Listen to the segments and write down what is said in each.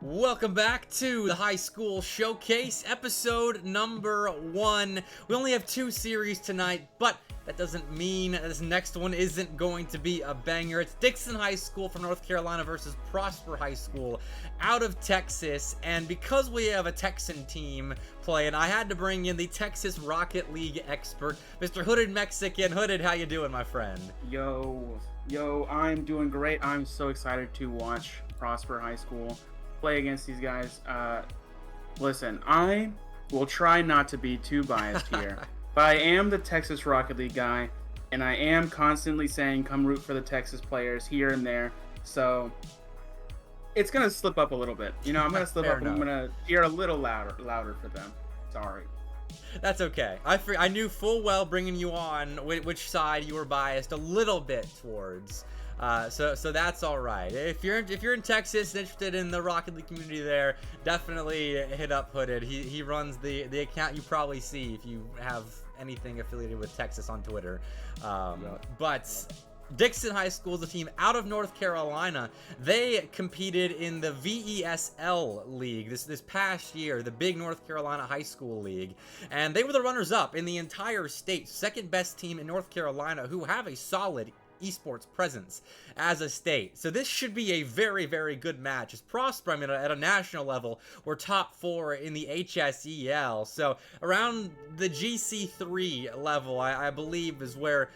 Welcome back to the High School Showcase, episode number 1. We only have 2 series tonight, but that doesn't mean this next one isn't going to be a banger. It's Dixon High School from North Carolina versus Prosper High School out of Texas. And because we have a Texan team playing, I had to bring in the Texas Rocket League expert, Mr. Hooded Mexican. Hooded, how you doing, my friend? Yo, I'm doing great. I'm so excited to watch Prosper High School play against these guys. Listen, I will try not to be too biased here, but I am the Texas Rocket League guy, and I am constantly saying come root for the Texas players here and there, so it's going to slip up a little bit. You know, I'm going to slip up and I'm going to cheer a little louder for them. Sorry. That's okay. I knew full well bringing you on which side you were biased a little bit towards. So that's all right. If you're in Texas and interested in the Rocket League community there, definitely hit up Hooded. He runs the account you probably see if you have anything affiliated with Texas on Twitter. But Dixon High School is a team out of North Carolina. They competed in the VESL League this past year, the big North Carolina High School League, and they were the runners-up in the entire state, second best team in North Carolina, who have a solid esports presence as a state. So this should be a very, very good match. As Prosper, I mean, at a national level, we're top 4 in the HSEL. So around the GC3 level, I believe, is where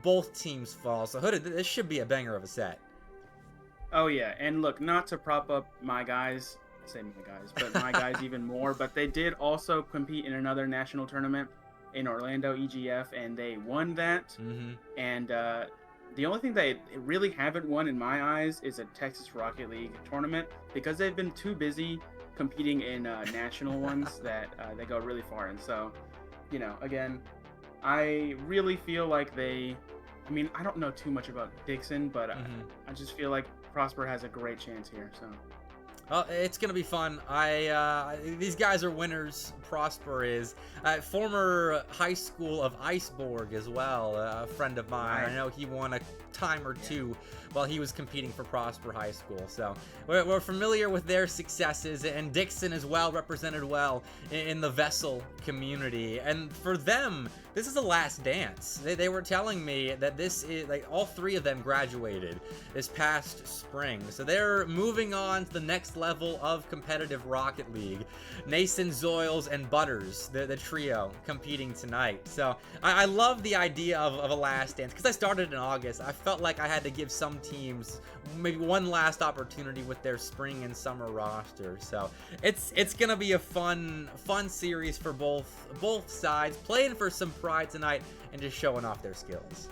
both teams fall. So Hooded, this should be a banger of a set. Oh yeah, and look, not to prop up my guys, say my guys, but my guys even more, but they did also compete in another national tournament in Orlando, EGF, and they won that. And the only thing they really haven't won in my eyes is a Texas Rocket League tournament, because they've been too busy competing in national ones that they go really far in. So, you know, again, I really feel like I don't know too much about Dixon, but I just feel like Prosper has a great chance here. So. Well, it's going to be fun. These guys are winners. Prosper is. Former high school of Iceborg as well, a friend of mine. I know he won a time or two while he was competing for Prosper High School. So we're familiar with their successes, and Dixon is well represented well in the Vessel community. And for them, this is a last dance. They were telling me that this is, like, all 3 of them graduated this past spring. So they're moving on to the next level of competitive Rocket League. Nason, Zoils, and Butters, the trio, competing tonight. So I love the idea of a last dance, because I started in August. I felt like I had to give some teams maybe one last opportunity with their spring and summer roster. So it's gonna be a fun series for both sides, playing for some pride tonight and just showing off their skills.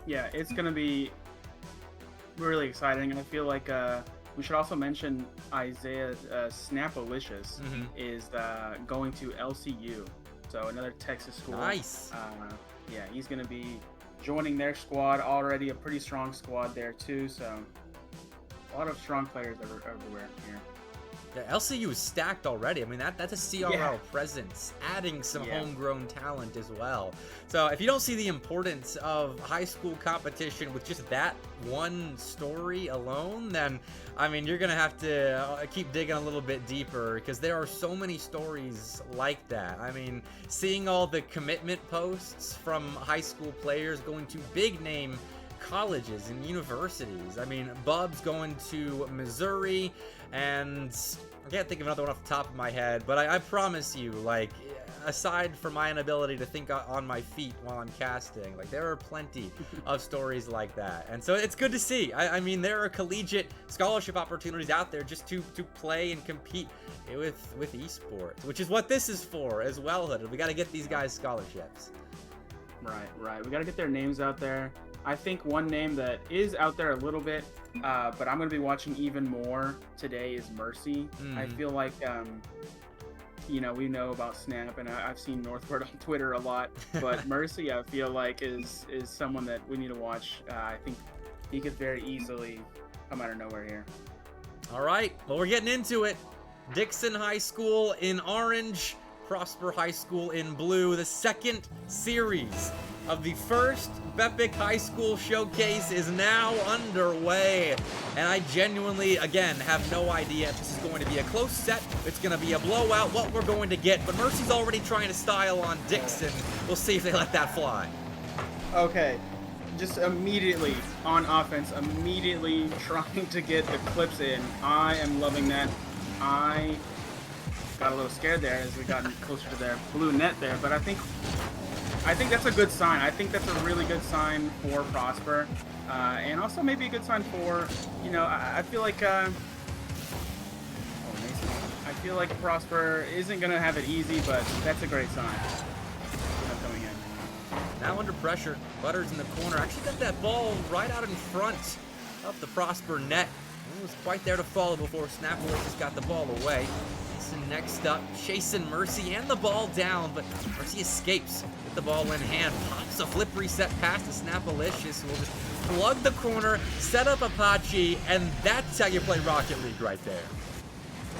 Yeah, it's gonna be really exciting, and I feel like we should also mention Isaiah Snapalicious is going to LCU, so another Texas school. Nice. Yeah, he's going to be joining their squad, already a pretty strong squad there too, so a lot of strong players everywhere here. Yeah, LCU is stacked already. I mean, that's a CRL presence, adding some homegrown talent as well. So if you don't see the importance of high school competition with just that one story alone, then, I mean, you're going to have to keep digging a little bit deeper, because there are so many stories like that. I mean, seeing all the commitment posts from high school players going to big name colleges and universities. I mean, Bub's going to Missouri, and I can't think of another one off the top of my head, but I promise you, like, aside from my inability to think on my feet while I'm casting, like, there are plenty of stories like that. And so it's good to see. I mean, there are collegiate scholarship opportunities out there just to play and compete with esports, which is what this is for as well, Hooded. We got to get these guys scholarships. Right. We got to get their names out there. I think one name that is out there a little bit, but I'm going to be watching even more today, is Mercy. I feel like, we know about Snap, and I've seen Northward on Twitter a lot, but Mercy, I feel like, is someone that we need to watch. I think he could very easily come out of nowhere here. All right, well, we're getting into it. Dixon High School in orange, Prosper High School in blue. The second series of the first MrBepic High School Showcase is now underway. And I genuinely, again, have no idea if this is going to be a close set, it's going to be a blowout, what we're going to get. But Mercy's already trying to style on Dixon. We'll see if they let that fly. Okay. Just immediately on offense, immediately trying to get the clips in. I am loving that. I got a little scared there as we got closer to their blue net there, but I think that's a good sign. I think that's a really good sign for Prosper, and also maybe a good sign for, you know, I feel like Prosper isn't gonna have it easy, but that's a great sign. Coming in. Now under pressure, Butters in the corner. Actually got that ball right out in front of the Prosper net. It was quite there to follow before Snapper just got the ball away. Dixon next up, chasing Mercy and the ball down, but Mercy escapes with the ball in hand. Pops a flip reset pass to Snapalicious, who will just plug the corner, set up Apache, and that's how you play Rocket League right there.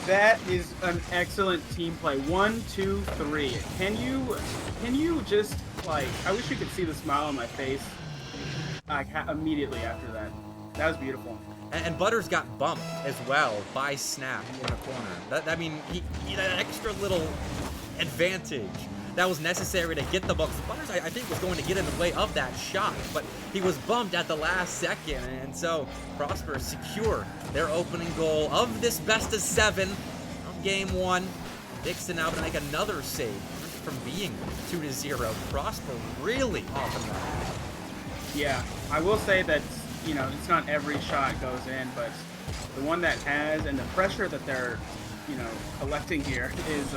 That is an excellent team play. 1, 2, 3. Can you just, like, I wish you could see the smile on my face, like, immediately after that. That was beautiful. And Butters got bumped as well by Snap in the corner. I mean, he had an extra little advantage that was necessary to get the ball. Butters, I think, was going to get in the way of that shot, but he was bumped at the last second, and so Prosper secure their opening goal of this best of 7 of game 1. Dixon now going to make another save from being 2-0. Prosper really off and running. Yeah, I will say that, you know, it's not every shot goes in, but the one that has, and the pressure that they're, you know, collecting here is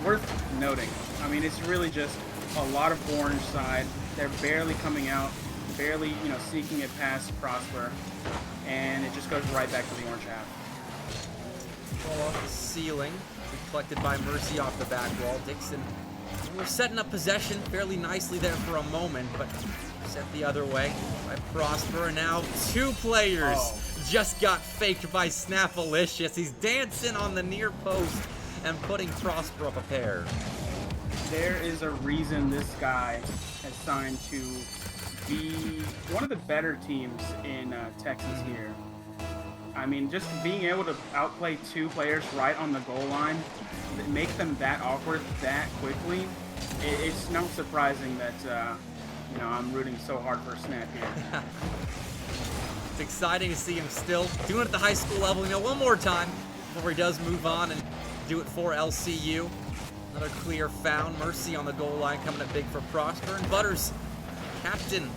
worth noting. I mean, it's really just a lot of orange side. They're barely coming out, barely, you know, sneaking it past Prosper, and it just goes right back to the orange half. Ball off the ceiling, collected by Mercy off the back wall. Dixon, we're setting up possession fairly nicely there for a moment, but set the other way by Prosper, and now 2 players just got faked by Snapalicious. He's dancing on the near post and putting Prosper up a pair. There is a reason this guy has signed to be one of the better teams in Texas here. I mean, just being able to outplay 2 players right on the goal line, make them that awkward that quickly, it's not surprising that you know, I'm rooting so hard for Snap here. It's exciting to see him still doing it at the high school level, you know, one more time before he does move on and do it for LCU. Another clear found. Mercy on the goal line coming up big for Prosper. And Butters, captain,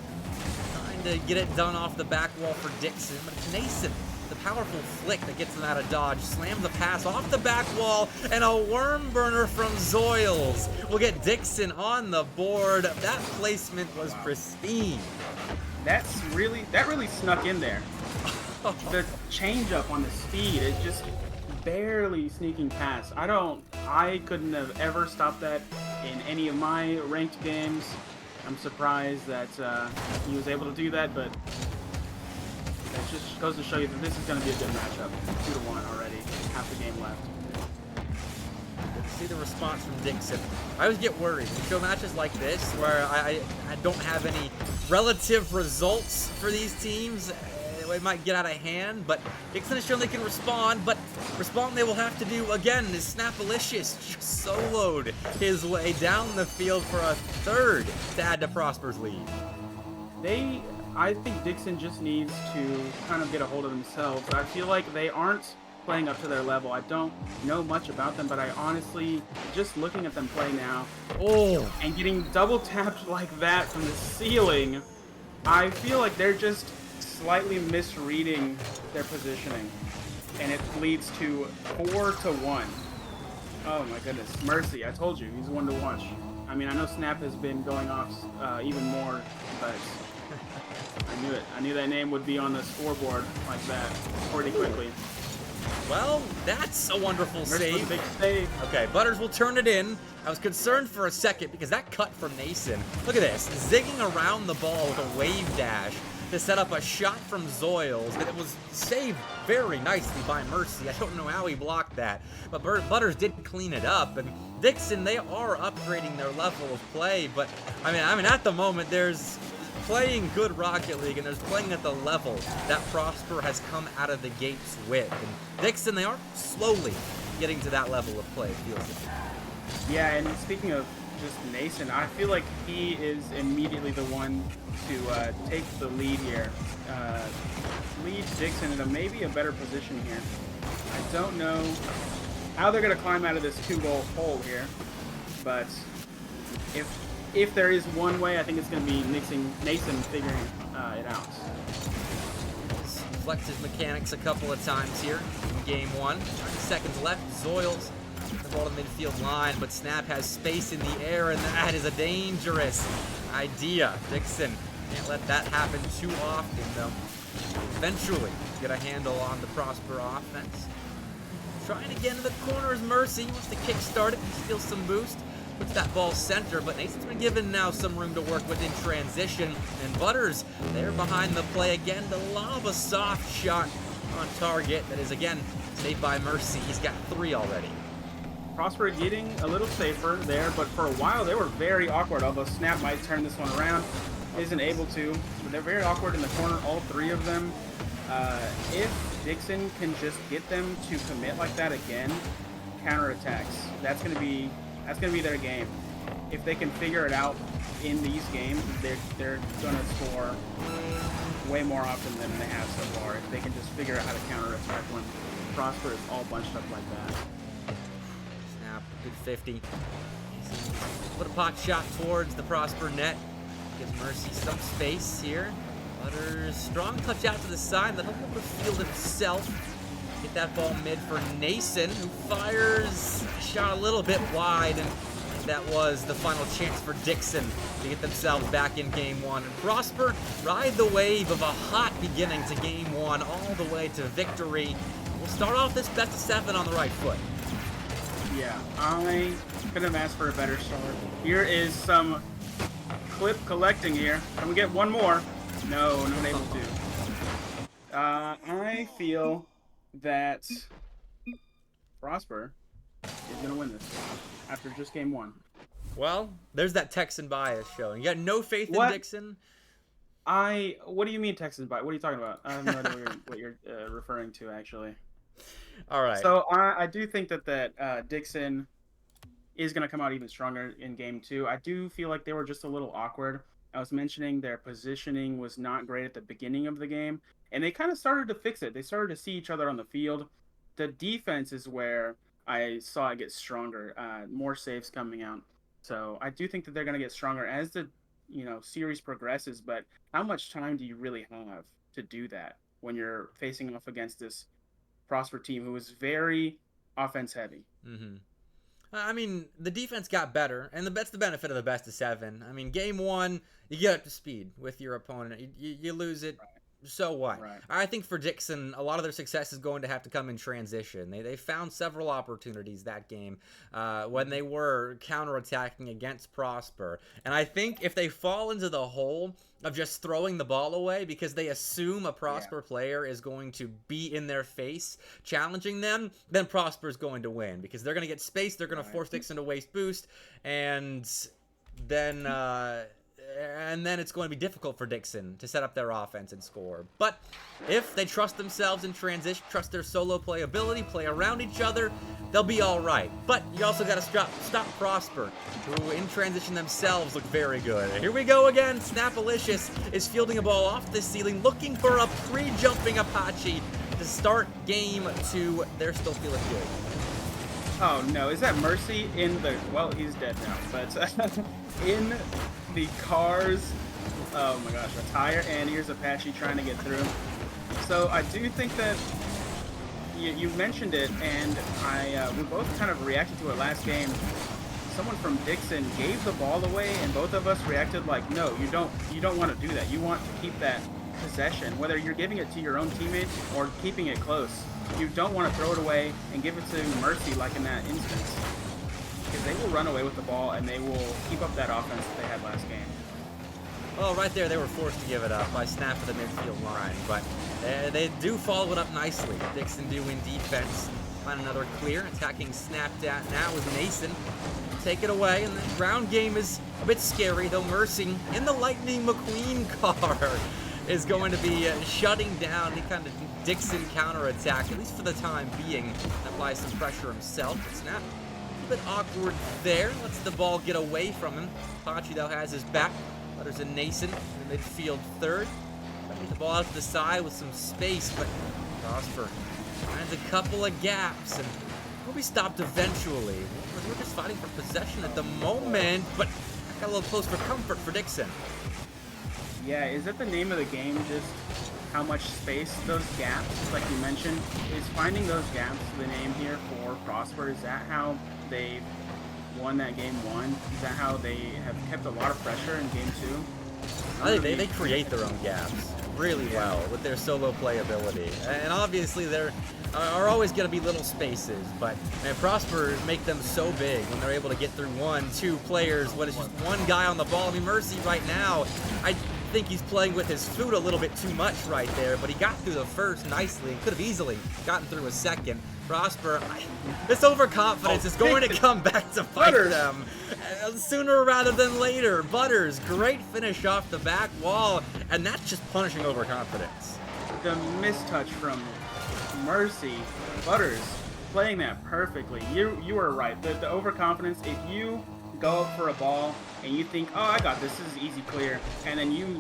trying to get it done off the back wall for Dixon. But it's Nason, the powerful flick that gets him out of dodge. Slams the pass off the back wall, and a worm burner from Zoils will get Dixon on the board. That placement was pristine. That really snuck in there. The change up on the speed, it just barely sneaking past. I couldn't have ever stopped that in any of my ranked games. I'm surprised that he was able to do that, but it just goes to show you that this is going to be a good matchup. 2-1 already, half the game left. See the response from Dixon. I always get worried in show matches like this where I don't have any relative results for these teams. It might get out of hand, but Dixon has shown they can respond, but responding they will have to do again is Snapalicious just soloed his way down the field for a 3rd to add to Prosper's lead. I think Dixon just needs to kind of get a hold of themselves. I feel like they aren't playing up to their level. I don't know much about them, but I honestly, just looking at them play now, and getting double tapped like that from the ceiling, I feel like they're just slightly misreading their positioning, and it leads to 4-1. Oh my goodness, Mercy! I told you he's one to watch. I mean, I know Snap has been going off even more, but I knew it. I knew that name would be on the scoreboard like that pretty quickly. Well, that's a wonderful save. Big save. Okay, Butters will turn it in. I was concerned for a second because that cut from Nason. Look at this, zigging around the ball with a wave dash. to set up a shot from Zoils, but it was saved very nicely by Mercy. I don't know how he blocked that, but Butters did clean it up. And Dixon, they are upgrading their level of play, but I mean, at the moment, there's playing good Rocket League, and there's playing at the level that Prosper has come out of the gates with. And Dixon, they are slowly getting to that level of play, it feels like. Yeah, and speaking of just Nason, I feel like he is immediately the one to take the lead here. Lead Dixon into maybe a better position here. I don't know how they're going to climb out of this 2-goal hole here, but if there is one way, I think it's going to be Nason figuring it out. Flexed his mechanics a couple of times here in game 1. 30 seconds left. Zoils the ball to the midfield line, but Snap has space in the air, and that is a dangerous idea. Dixon can't let that happen too often, though. Eventually get a handle on the Prosper offense. Trying to get into the corner is Mercy. He wants to kickstart it and steal some boost. Puts that ball center, but Nason's been given now some room to work with in transition. And Butters, they're behind the play again. The lava soft shot on target that is, again, saved by Mercy. He's got 3 already. Prosper getting a little safer there, but for a while they were very awkward, although Snap might turn this one around. Isn't able to, but they're very awkward in the corner, all 3 of them. If Dixon can just get them to commit like that again, counterattacks, that's gonna be their game. If they can figure it out in these games, they're gonna score way more often than they have so far. If they can just figure out how to counterattack when Prosper is all bunched up like that. Snap, good 50. Put a pot shot towards the Prosper net. Gives Mercy some space here. Butters, strong touch out to the side, let him be able to field himself. Get that ball mid for Nason, who fires a shot a little bit wide, and that was the final chance for Dixon to get themselves back in game 1. And Prosper ride the wave of a hot beginning to game 1 all the way to victory. We'll start off this best of 7 on the right foot. Yeah, I couldn't have asked for a better start. Here is some clip collecting here. Can we get one more? No, not able to. I feel that Prosper is going to win this after just game 1. Well, there's that Texan bias showing. You got no faith in Dixon? What do you mean Texan bias? What are you talking about? I have no idea what you're referring to, actually. All right. So I do think that Dixon is going to come out even stronger in game 2. I do feel like they were just a little awkward. I was mentioning their positioning was not great at the beginning of the game, and they kind of started to fix it. They started to see each other on the field. The defense is where I saw it get stronger, more saves coming out. So I do think that they're going to get stronger as the series progresses, but how much time do you really have to do that when you're facing off against this Prosper team who is very offense heavy? Mm-hmm. I mean, the defense got better, and that's the benefit of the best of 7. I mean, game 1, you get up to speed with your opponent. You lose it, right. So what? Right. I think for Dixon, a lot of their success is going to have to come in transition. They found several opportunities that game when they were counterattacking against Prosper. And I think if they fall into the hole of just throwing the ball away because they assume a Prosper player is going to be in their face challenging them, then Prosper is going to win because they're going to get space, they're going to force Dixon to waste boost, and then it's going to be difficult for Dixon to set up their offense and score. But if they trust themselves in transition, trust their solo playability, play around each other, they'll be all right. But you also got to stop Prosper, who in transition themselves look very good. Here we go again. Snapalicious is fielding a ball off the ceiling, looking for a pre-jumping Apache to start game 2. They're still feeling good. Oh no, is that Mercy in the, well, he's dead now, but in the cars, oh my gosh, a tire, and here's Apache trying to get through. So I do think that you mentioned it, and we both kind of reacted to it last game. Someone from Dixon gave the ball away, and both of us reacted like, no, you don't want to do that. You want to keep that possession, whether you're giving it to your own teammates or keeping it close. You don't want to throw it away and give it to Mercy like in that instance, because they will run away with the ball and they will keep up that offense that they had last game. Well, right there, they were forced to give it up by snap to the midfield line, but they do follow it up nicely. Dixon doing defense. Find another clear, attacking snapped at now with Mason. Take it away, and the ground game is a bit scary, though Mercy in the Lightning McQueen car is going to be shutting down the kind of Dixon counterattack, at least for the time being. Applies some pressure himself. Snap a bit awkward there, lets the ball get away from him. Pachi, though, has his back. Butters and Nason in the midfield third. Trying to get the ball out to the side with some space, but Prosper finds a couple of gaps, and will be stopped eventually. We're just fighting for possession at the moment, but got a little close for comfort for Dixon. Yeah, is that the name of the game, just how much space those gaps, like you mentioned, is finding those gaps the name here for Prosper? Is that how they won that game 1? Is that how they have kept a lot of pressure in game 2? I think they create their own gaps really well with their solo playability. And obviously there are always going to be little spaces, but man, Prosper make them so big when they're able to get through 1, 2 players when it's just one guy on the ball. I mean, Mercy right now, I think he's playing with his foot a little bit too much right there, but he got through the first nicely and could have easily gotten through a second. Prosper, this overconfidence is going to come back to bite them sooner rather than later. Butters, great finish off the back wall, and that's just punishing overconfidence. The mistouch from Mercy, Butters playing that perfectly. You were right. The overconfidence, if you go up for a ball and you think, oh, I got this is easy clear, and then you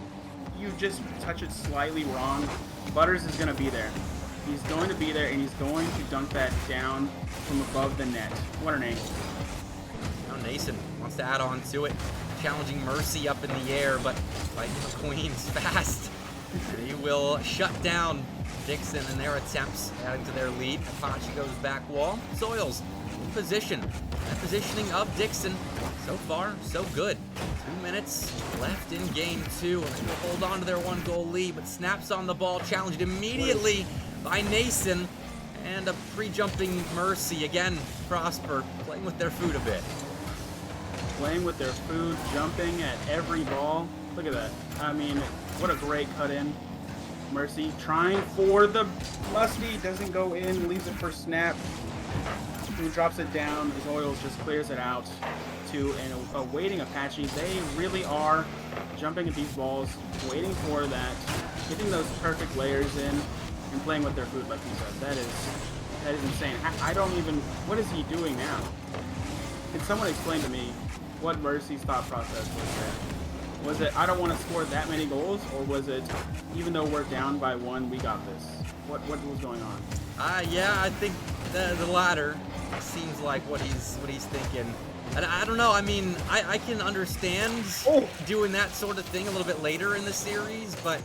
just touch it slightly wrong, Butters is going to be there. He's going to be there, and he's going to dunk that down from above the net. What an angle. Now Nason wants to add on to it, challenging Mercy up in the air, but Lightning McQueen's fast. And he will shut down Dixon in their attempts, adding to their lead. Pachi goes back wall. Soils in position. That positioning of Dixon, so far, so good. 2 minutes left in game 2, and they will hold on to their 1-goal lead, but snaps on the ball, challenged immediately by Nason, and a pre-jumping Mercy. Again, Prosper playing with their food a bit. Playing with their food, jumping at every ball. Look at that. I mean, what a great cut in. Mercy trying for the Lusty, doesn't go in, leaves it for Snap, who drops it down. His Oils just clears it out to an awaiting Apache. They really are jumping at these balls, waiting for that, getting those perfect layers in, and playing with their food, like you said. That is insane. I don't even, what is he doing now? Can someone explain to me what Mercy's thought process was there? Was it, I don't want to score that many goals, or was it, even though we're down by 1, we got this? What was going on? Yeah, I think the latter seems like what he's thinking. And I don't know, I mean, I can understand doing that sort of thing a little bit later in the series, but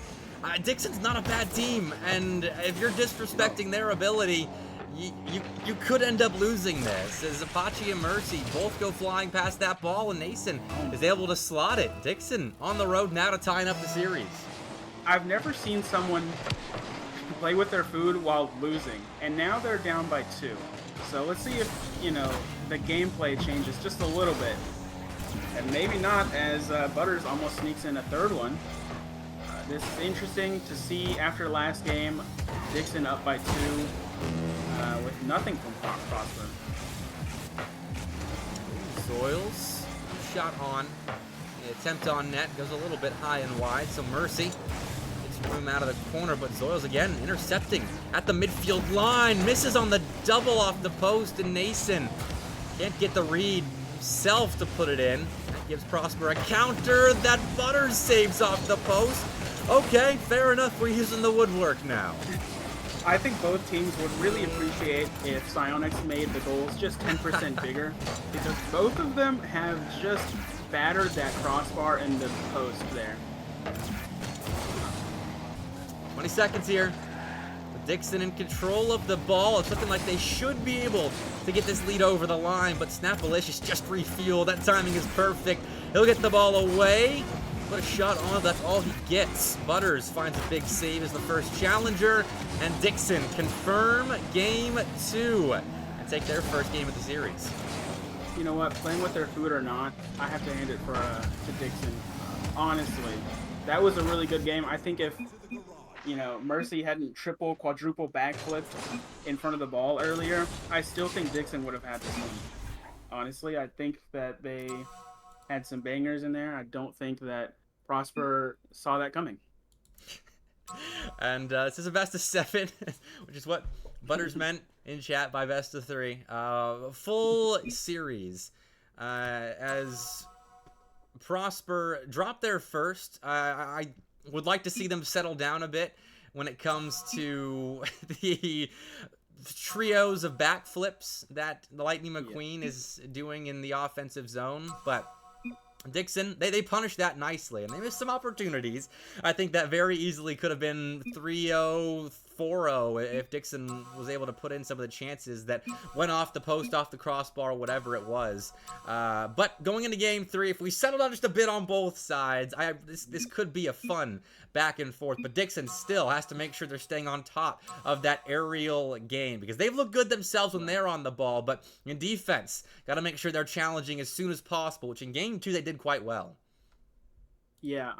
Dixon's not a bad team, and if you're disrespecting their ability, you could end up losing this, as Apache and Mercy both go flying past that ball, and Nason is able to slot it. Dixon on the road now to tying up the series. I've never seen someone play with their food while losing, and now they're down by 2. So let's see if, you know, the gameplay changes just a little bit. And maybe not, as Butters almost sneaks in a third one. This is interesting to see after last game. Dixon up by 2 with nothing from Prosper. Soils, shot on. The attempt on net goes a little bit high and wide, so Mercy gets room out of the corner, but Soils again intercepting at the midfield line. Misses on the double off the post, and Nason can't get the read himself to put it in. That gives Prosper a counter that Butters saves off the post. Okay, fair enough. We're using the woodwork now. I think both teams would really appreciate if Psyonix made the goals just 10% bigger, because both of them have just battered that crossbar in the post there. 20 seconds here. With Dixon in control of the ball. It's looking like they should be able to get this lead over the line, but Snapalicious just refueled. That timing is perfect. He'll get the ball away. Put a shot on, that's all he gets. Butters finds a big save as the first challenger, and Dixon confirm game 2 and take their first game of the series. You know what, playing with their food or not, I have to hand it to Dixon. honestly, that was a really good game. I think if, Mercy hadn't triple, quadruple backflipped in front of the ball earlier, I still think Dixon would have had this one. Honestly, I think that they had some bangers in there. I don't think that Prosper saw that coming. And this is a best of 7, which is what Butters meant in chat by best of 3. Full series as Prosper dropped there first. I would like to see them settle down a bit when it comes to the trios of backflips that the Lightning McQueen is doing in the offensive zone, but Dixon, they punished that nicely, and they missed some opportunities. I think that very easily could have been 3-0, 4-0 if Dixon was able to put in some of the chances that went off the post, off the crossbar, whatever it was. But going into Game 3, if we settled out just a bit on both sides, this could be a fun back and forth. But Dixon still has to make sure they're staying on top of that aerial game, because they've looked good themselves when they're on the ball, but in defense, got to make sure they're challenging as soon as possible, which in Game 2 they did quite well. Yeah,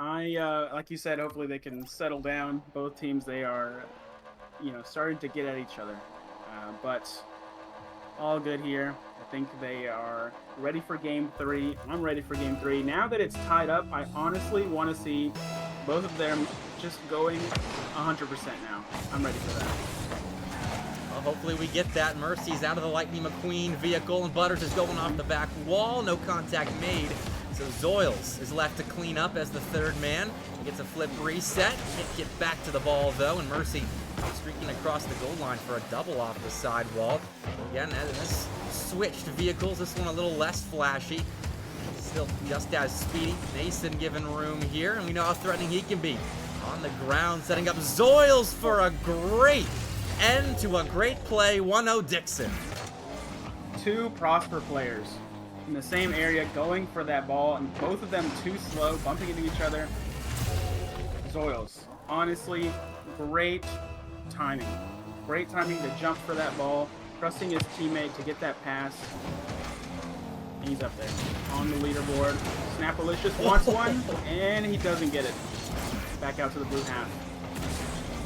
like you said, hopefully they can settle down. Both teams, they are, starting to get at each other. But all good here. I think they are ready for Game 3. I'm ready for Game 3. Now that it's tied up, I honestly want to see both of them just going 100% now. I'm ready for that. Well, hopefully we get that. Mercy's out of the Lightning McQueen vehicle, and Butters is going off the back wall. No contact made. So Zoils is left to clean up as the third man. He gets a flip reset. Can't get back to the ball, though, and Mercy streaking across the goal line for a double off the sidewall. Again, this switched vehicles. This one a little less flashy. Still just as speedy. Mason given room here, and we know how threatening he can be. On the ground, setting up Zoils for a great end to a great play. 1-0 Dixon. 2 Prosper players in the same area going for that ball, and both of them too slow, bumping into each other. Zoils, honestly, great timing. Great timing to jump for that ball, trusting his teammate to get that pass. He's up there on the leaderboard. Snapalicious wants one, and he doesn't get it. Back out to the blue half.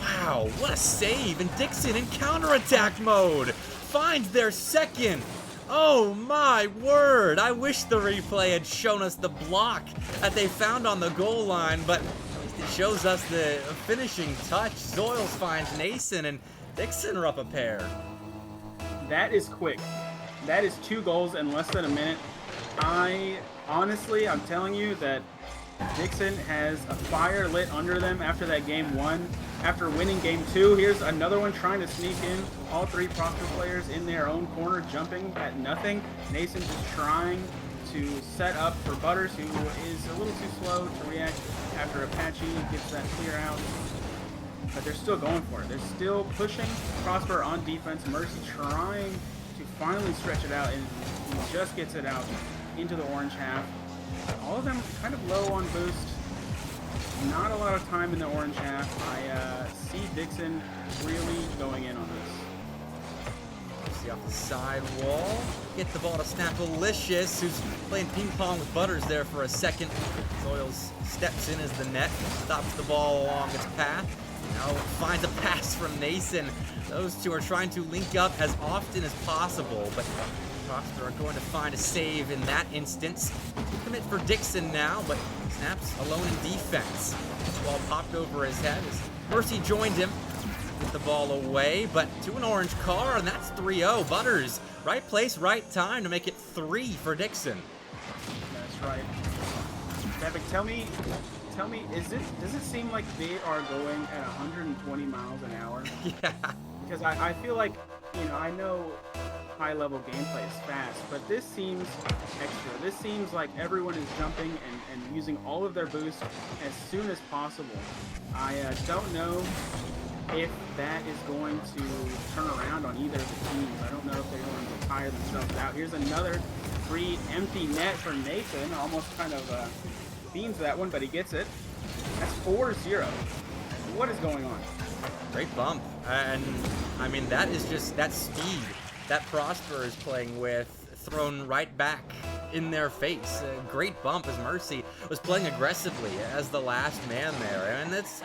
Wow, what a save! And Dixon in counterattack mode finds their second. Oh my word! I wish the replay had shown us the block that they found on the goal line, but at least it shows us the finishing touch. Zoils finds Nason, and Dixon are up a pair. That is quick. That is 2 goals in less than a minute. I'm telling you that Dixon has a fire lit under them after that Game 1. After winning Game 2, here's another one trying to sneak in. All 3 Prosper players in their own corner, jumping at nothing. Nason just trying to set up for Butters, who is a little too slow to react after Apache gets that clear out. But they're still going for it. They're still pushing Prosper on defense. Mercy trying to finally stretch it out, and he just gets it out into the orange half. All of them kind of low on boost. Not a lot of time in the orange half. I see Dixon really going in on this. See off the side wall. Get the ball to Snapalicious, who's playing ping pong with Butters there for a second. Zoils steps in as the net, stops the ball along its path. Now finds a pass from Nason. Those two are trying to link up as often as possible, but Prosper are going to find a save in that instance. Commit for Dixon now, but Snaps alone in defense. Ball popped over his head as Mercy joined him. Get the ball away, but to an orange car, and that's 3-0. Butters, right place, right time to make it 3 for Dixon. That's right. MrBepic, tell me, does it seem like they are going at 120 miles an hour? Yeah. Because I feel like, I know high-level gameplay is fast, but this seems extra. This seems like everyone is jumping and using all of their boost as soon as possible. I don't know if that is going to turn around on either of the teams. I don't know if they're going to tire themselves out. Here's another free empty net for Nathan. Almost kind of beans that one, but he gets it. That's 4-0. What is going on? Great bump. And, I mean, that is just that speed that Prosper is playing with, thrown right back in their face. Great bump as Mercy was playing aggressively as the last man there. And it's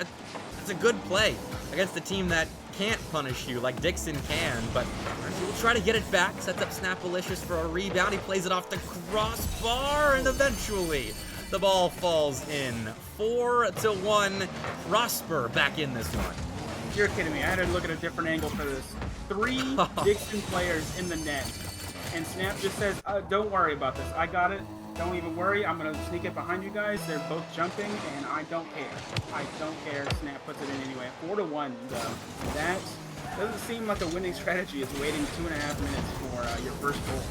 a good play against a team that can't punish you like Dixon can, but Mercy will try to get it back, sets up Snapalicious for a rebound. He plays it off the crossbar, and eventually the ball falls in. 4-1, Prosper back in this one. You're kidding me. I had to look at a different angle for this. 3 Dixon players in the net, and Snap just says, don't worry about this. I got it. Don't even worry. I'm going to sneak it behind you guys. They're both jumping, and I don't care. I don't care. Snap puts it in anyway. 4-1, though. That doesn't seem like a winning strategy. It's waiting 2.5 minutes for your first goal.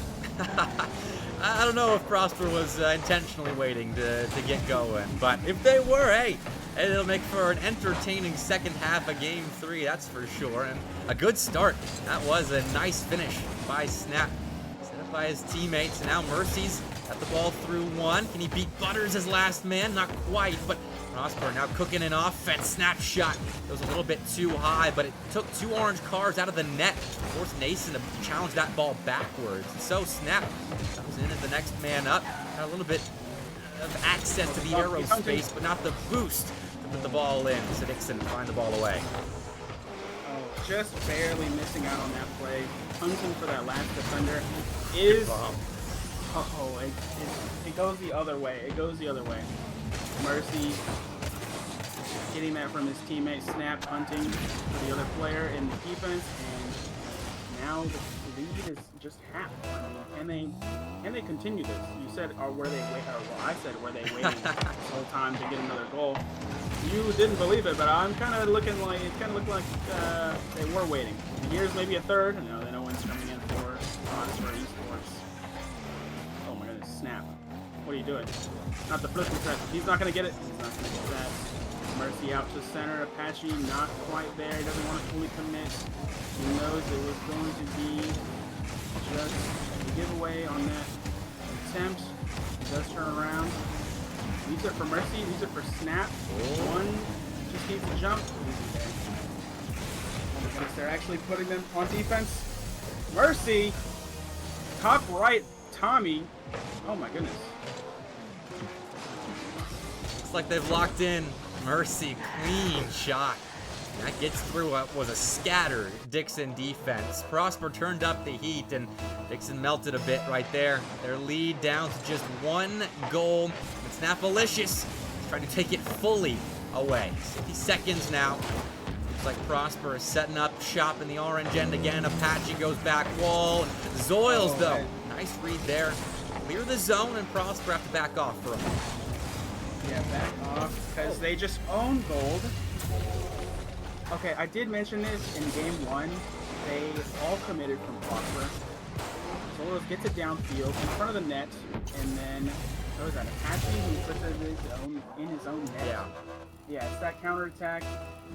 I don't know if Prosper was intentionally waiting to get going, but if they were, hey, it'll make for an entertaining second half of Game 3, that's for sure, and a good start. That was a nice finish by Snap, set up by his teammates, and now Mercy's got the ball through one. Can he beat Butters as last man? Not quite, but Prosper now cooking an offense. Snap shot goes a little bit too high, but it took 2 orange cards out of the net. Forced Nason to challenge that ball backwards. So Snap comes in as the next man up. Got a little bit of access to the arrow space, but not the boost to put the ball in. So Dixon find the ball away. Oh, just barely missing out on that play. Hunting for that last defender is... Oh, it goes the other way. It goes the other way. Mercy getting that from his teammate. Snap hunting for the other player in the defense, and now the lead is just half. I mean, can they continue this? You said, were they waiting? Well, I said, were they waiting this whole time to get another goal? You didn't believe it, but I'm kind of looking like it kind of looked like they were waiting. Here's maybe a third. No, no one's coming in for esports. Oh my goodness, Snap. What are you doing? Not the flip set. He's not going to get it. He's not going to get that. Mercy out to center. Apache not quite there. He doesn't want to fully commit. He knows it was going to be just a giveaway on that attempt. He does turn around. Leaves it for Mercy. Leaves it for Snap. One just needs to jump. Oh my goodness, they're actually putting them on defense. Mercy. Top right, Tommy. Oh my goodness. Looks like they've locked in. Mercy, clean shot. That gets through what was a scattered Dixon defense. Prosper turned up the heat, and Dixon melted a bit right there. Their lead down to just 1 goal. And Snapalicious trying to take it fully away. 60 seconds now. Looks like Prosper is setting up shop in the orange end again. Apache goes back wall. Zoils, though. Nice read there. Clear the zone, and Prosper have to back off for a moment. Yeah, back off, because they just own gold. Okay, I did mention this in game 1. They all committed from Prosper. Zolos gets it downfield in front of the net, and then what was that? Apache who puts it in his own net. Yeah. Yeah, it's that counterattack.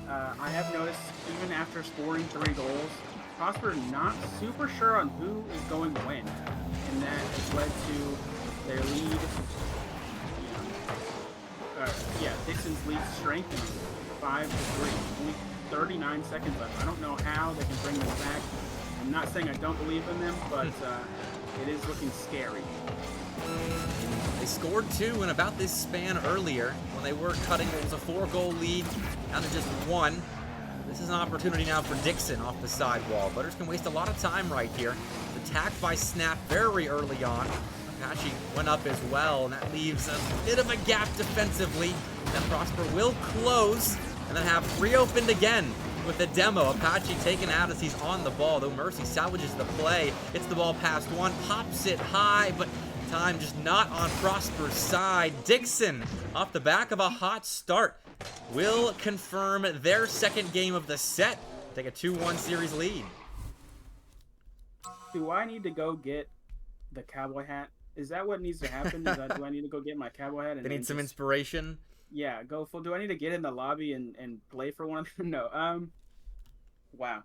I have noticed even after scoring 3 goals, Prosper not super sure on who is going when, and that has led to their lead. Dixon's lead strengthened 5-3. Only 39 seconds left. I don't know how they can bring them back. I'm not saying I don't believe in them, but it is looking scary. They scored 2 in about this span earlier when they were cutting. It was a 4-goal lead down to just 1. This is an opportunity now for Dixon off the sidewall. Butters can waste a lot of time right here. Attacked by Snap very early on. Apache went up as well, and that leaves a bit of a gap defensively that Prosper will close and then have reopened again with the demo. Apache taken out as he's on the ball, though Mercy salvages the play. Hits the ball past one, pops it high, but time just not on Prosper's side. Dixon, off the back of a hot start, will confirm their second game of the set. Take a 2-1 series lead. Do I need to go get the cowboy hat? Is that what needs to happen? Do I need to go get my cowboy hat? And they need some inspiration? Yeah, go full. Do I need to get in the lobby and play for one of them? No. Wow.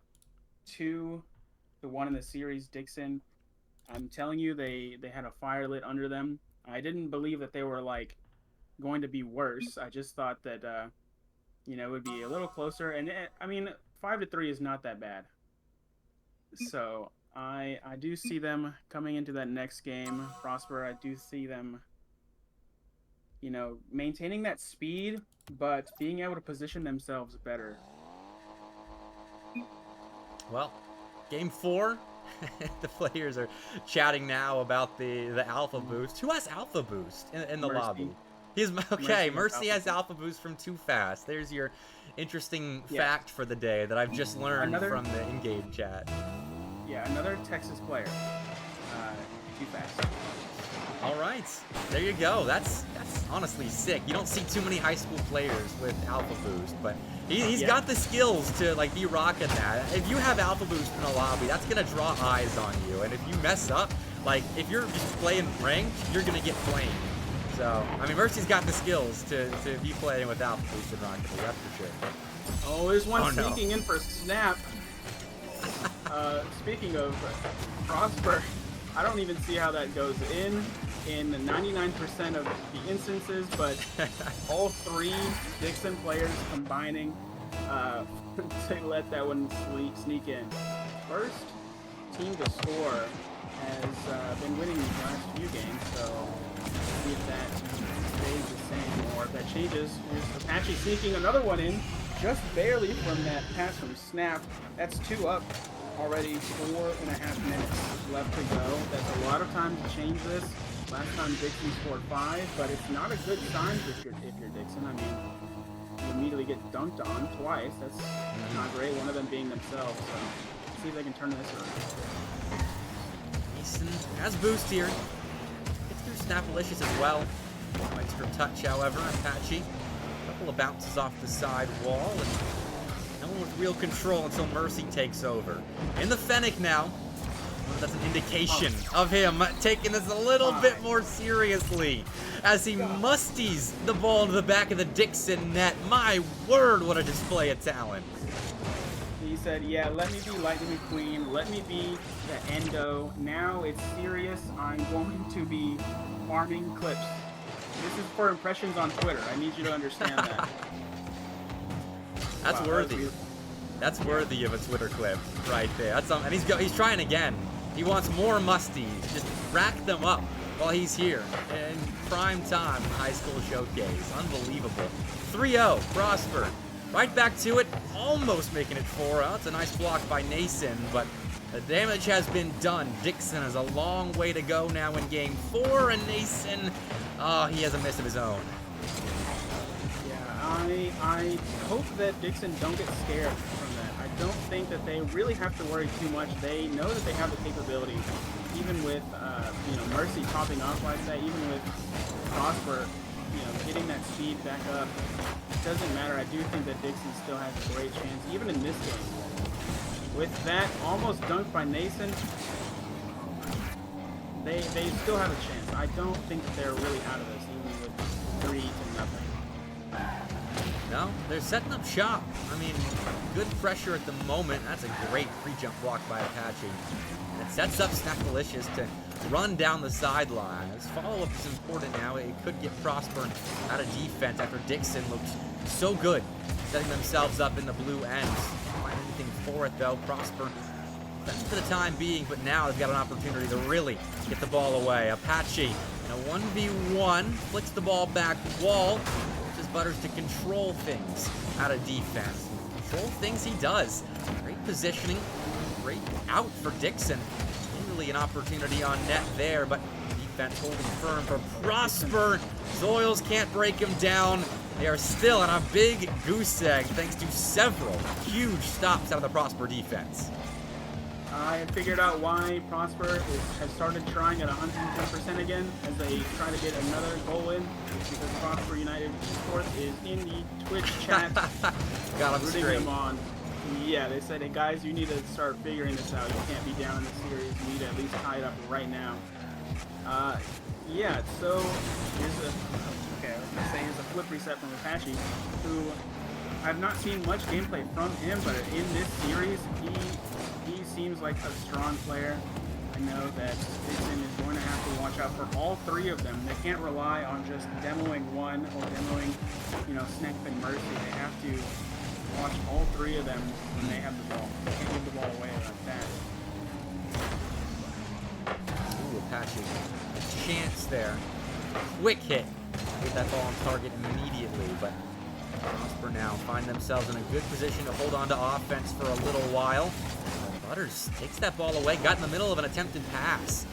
2-1 in the series, Dixon. I'm telling you, they had a fire lit under them. I didn't believe that they were, like, going to be worse. I just thought that, it would be a little closer. And, 5-3 is not that bad. So, I do see them coming into that next game, Prosper. I do see them, maintaining that speed, but being able to position themselves better. Well, game 4. The players are chatting now about the alpha boost. Who has alpha boost in the Mercy. lobby? He's okay. Mercy has alpha boost from Too Fast. There's your interesting fact for the day that I've just learned from the in-game chat. Yeah, another Texas player. Too Fast. All right, there you go. That's honestly sick. You don't see too many high school players with alpha boost, but he's got the skills to like be rocking that. If you have alpha boost in a lobby, that's gonna draw eyes on you, and if you mess up, like if you're just playing ranked, you're gonna get flamed. So I mean, Mercy's got the skills to be playing with alpha boost in Rocket League, that's for sure. Oh, there's one sneaking in for Snap. Speaking of Prosper, I don't even see how that goes in 99% of the instances, but all 3 Dixon players combining to let that one sneak in. First team to score has been winning these last few games, so see if that stays the same or if that changes. Here's Apache sneaking another one in, just barely from that pass from Snap. That's 2 up already, 4.5 minutes left to go. That's a lot of time to change this. Last time Dixon scored 5, but it's not a good sign if you're Dixon. I mean, you immediately get dunked on twice. That's not great. One of them being themselves. So let's see if they can turn this around. Mason has boost here. Gets through Snapalicious as well. No extra touch, however. Apache. A couple of bounces off the side wall, and no one with real control until Mercy takes over. In the Fennec now. That's an indication of him taking this a little bit more seriously as he musties the ball into the back of the Dixon net. My word, what a display of talent. He said, yeah, let me be Lightning McQueen. Let me be the Endo. Now it's serious. I'm going to be farming clips. This is for impressions on Twitter. I need you to understand that. That's worthy. That's worthy of a Twitter clip right there. That's and he's trying again. He wants more musties. Just rack them up while he's here in prime time high school showcase. Unbelievable. 3-0, Prosper. Right back to it, almost making it 4-0. It's a nice block by Nason, but the damage has been done. Dixon has a long way to go now in game 4, and Nason, he has a miss of his own. Yeah, I hope that Dixon don't get scared from that. I don't think that they really have to worry too much. They know that they have the capability, even with Mercy topping off like that, even with Prosper, getting that speed back up. It doesn't matter. I do think that Dixon still has a great chance, even in this game. With that almost dunked by Nason, they still have a chance. I don't think that they're really out of this, even with 3-0. No, they're setting up shop. I mean, good pressure at the moment. That's a great pre-jump block by Apache. And it sets up Snapalicious to run down the sidelines. Follow-up is important now. It could get Prosper out of defense after Dixon looked so good, setting themselves up in the blue end. Can't find anything for it, though. Prosper, that's for the time being, but now they've got an opportunity to really get the ball away. Apache in a 1v1, flicks the ball back wall. Butters to control things out of defense. Control things he does. Great positioning, great out for Dixon. Really an opportunity on net there, but defense holding firm for Prosper. Zoils can't break him down. They are still on a big goose egg thanks to several huge stops out of the Prosper defense. I figured out why Prosper has started trying at 110% again as they try to get another goal in. It's because Prosper United Esports is in the Twitch chat. Got him rooting straight. them on. Yeah, they said, hey guys, you need to start figuring this out. You can't be down in the series. You need to at least tie it up right now. Yeah, so here's a flip reset from Apache, who I've not seen much gameplay from him, but in this series, he seems like a strong player. I know that Dixon is going to have to watch out for all 3 of them. They can't rely on just demoing one or demoing, Snap and Mercy. They have to watch all 3 of them when they have the ball. They can't give the ball away like that. Apache. Chance there. Quick hit. Get that ball on target immediately, but Prosper now find themselves in a good position to hold on to offense for a little while. Butters takes that ball away, got in the middle of an attempted pass.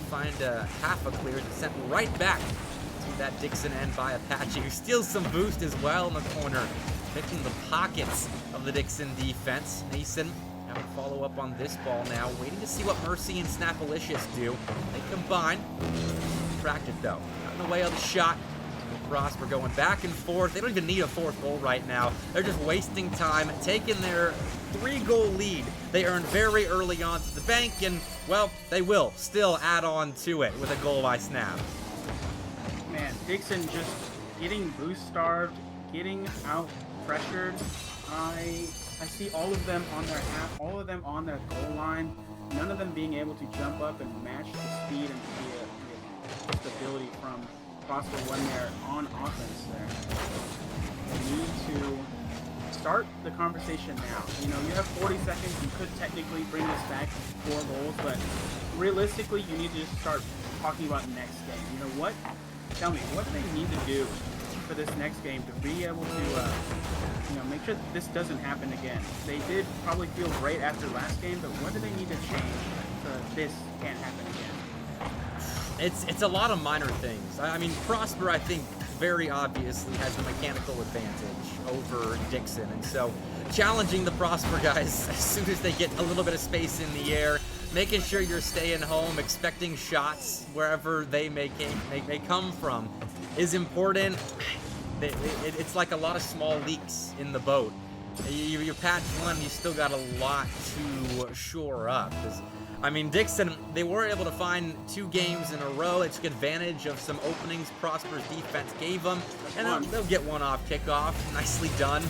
Find half a clear, sent right back to that Dixon end by Apache, who steals some boost as well in the corner, picking the pockets of the Dixon defense. Mason having follow up on this ball now, waiting to see what Mercy and Snapalicious do. They combine. Tracked it though. Not in the way of the shot. Prosper going back and forth. They don't even need a fourth goal right now. They're just wasting time, taking their 3-goal lead they earned very early on to the bank, and, well, they will still add on to it with a goal by Snap. Man, Dixon just getting boost starved, getting out pressured. I see all of them on their half, all of them on their goal line. None of them being able to jump up and match the speed and the stability from Prosper when they're on offense there. They need to start the conversation now. You know, you have 40 seconds. You could technically bring this back to 4 goals, but realistically, you need to just start talking about next game. You know what? Tell me, what do they need to do for this next game to be able to, you know, make sure that this doesn't happen again? They did probably feel great after last game, but what do they need to change so this can't happen again? It's a lot of minor things. I mean, Prosper, I think, very obviously has the mechanical advantage over Dixon, and so challenging the Prosper guys as soon as they get a little bit of space in the air, making sure you're staying home, expecting shots wherever they may come from is important. It's like a lot of small leaks in the boat. You patch one, you still got a lot to shore up. I mean, Dixon, they were able to find 2 games in a row. They took advantage of some openings Prosper's defense gave them, and they'll get one off kickoff. Nicely done.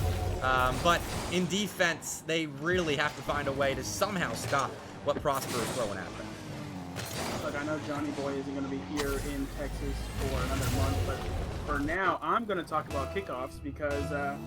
But in defense, they really have to find a way to somehow stop what Prosper is throwing at them. Look, I know Johnny Boy isn't going to be here in Texas for another month, but for now, I'm going to talk about kickoffs because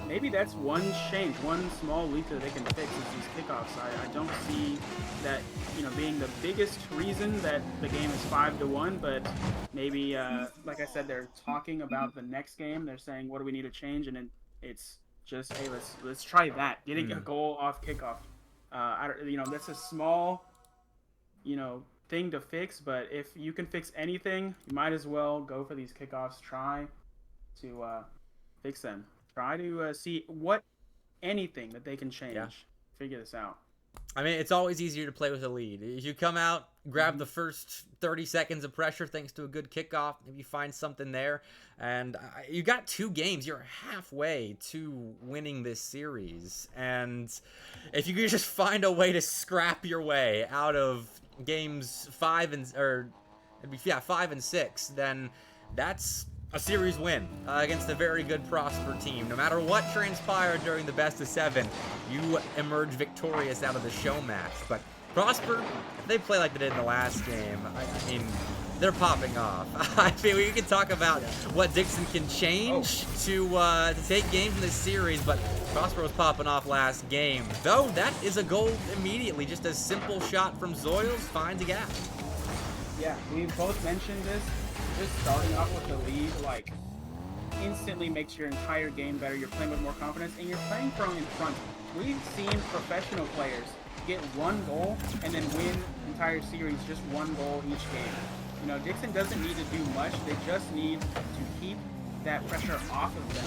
maybe that's one change, one small leak that they can fix is these kickoffs. I don't see that, you know, being the biggest reason that the game is 5-1, but maybe, like I said, they're talking about the next game. They're saying, what do we need to change? And it's just, hey, let's try that. Getting a goal off kickoff. You know, that's a small, you know, thing to fix, but if you can fix anything, you might as well go for these kickoffs. Try to fix them. Try to see anything that they can change. Yeah. Figure this out. I mean, it's always easier to play with a lead. If you come out, grab the first 30 seconds of pressure thanks to a good kickoff, maybe you find something there, and you got 2 games. You're halfway to winning this series, and if you could just find a way to scrap your way out of games 5 and 6, then that's a series win against a very good Prosper team. No matter what transpired during the best of 7, you emerge victorious out of the show match. But Prosper, if they play like they did in the last game, I mean, they're popping off. I mean, we can talk about what Dixon can change to take games in this series, but Prosper was popping off last game. Though, that is a goal immediately. Just a simple shot from Zoils finds a gap. Yeah, we both mentioned this. Just starting off with the lead, like, instantly makes your entire game better. You're playing with more confidence, and you're playing from in front. We've seen professional players get 1 goal and then win entire series, just 1 goal each game. You know, Dixon doesn't need to do much. They just need to keep that pressure off of them.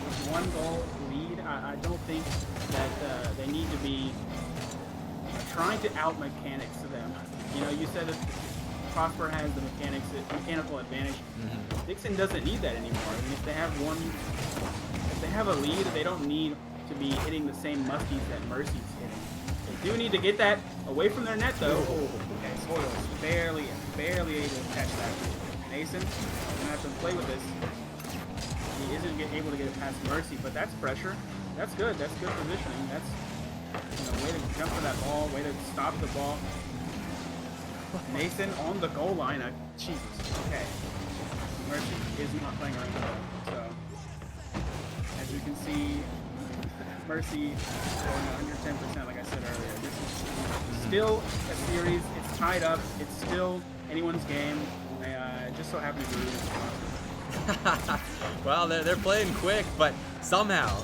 With 1 goal lead, I don't think that they need to be trying to out-mechanics them. You know, you said that Prosper has the mechanical advantage. Dixon doesn't need that anymore. I mean, if they have a lead, they don't need to be hitting the same musties that Mercy's hitting. They do need to get that away from their net, though. Okay, Soils barely able to catch that. Mason gonna have to play with this. He isn't able to get it past Mercy, but that's pressure. That's good. That's good positioning. That's, you know, way to jump for that ball. Way to stop the ball. Mason on the goal line. Jesus. Okay. Mercy is not playing right now. So, as you can see, Mercy going 110%, like I said earlier. This is still a series. It's tied up. It's still anyone's game. I just so happy to lose. Well, they're playing quick, but somehow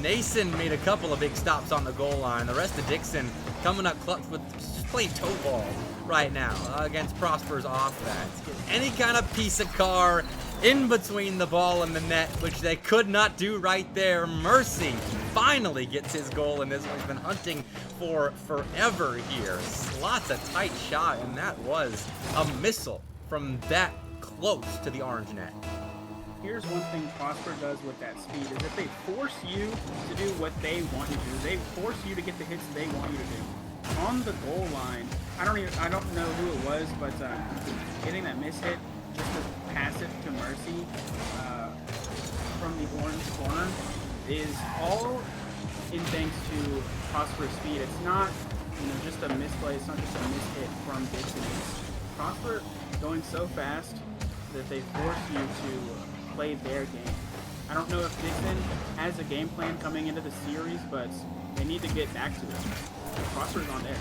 Nason made a couple of big stops on the goal line. The rest of Dixon coming up clutch with just playing toe ball right now against Prosper's offense. Get any kind of piece of car in between the ball and the net, which they could not do right there. Mercy finally gets his goal in this one. He's been hunting for forever here. Lots of tight shot, and that was a missile from that close to the orange net. Here's one thing Prosper does with that speed is that they force you to do what they want you to do. They force you to get the hits they want you to do. On the goal line, I don't know who it was, but getting that miss hit just to pass it to Mercy from the orange corner is all in thanks to Prosper's speed. It's not just a misplay. It's not just a miss hit from Dixon. It's Prosper going so fast that they force you to play their game. I don't know if Dixon has a game plan coming into the series, but they need to get back to it. Prosper's on theirs.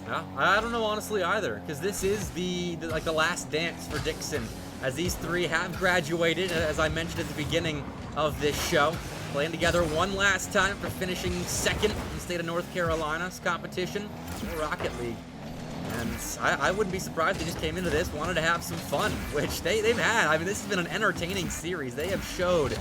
Yeah, I don't know honestly either, because this is the last dance for Dixon, as these three have graduated, as I mentioned at the beginning of this show, playing together one last time for finishing second in the state of North Carolina's competition, the Rocket League. And I wouldn't be surprised if they just came into this, wanted to have some fun, which they've had. I mean, this has been an entertaining series. They have showed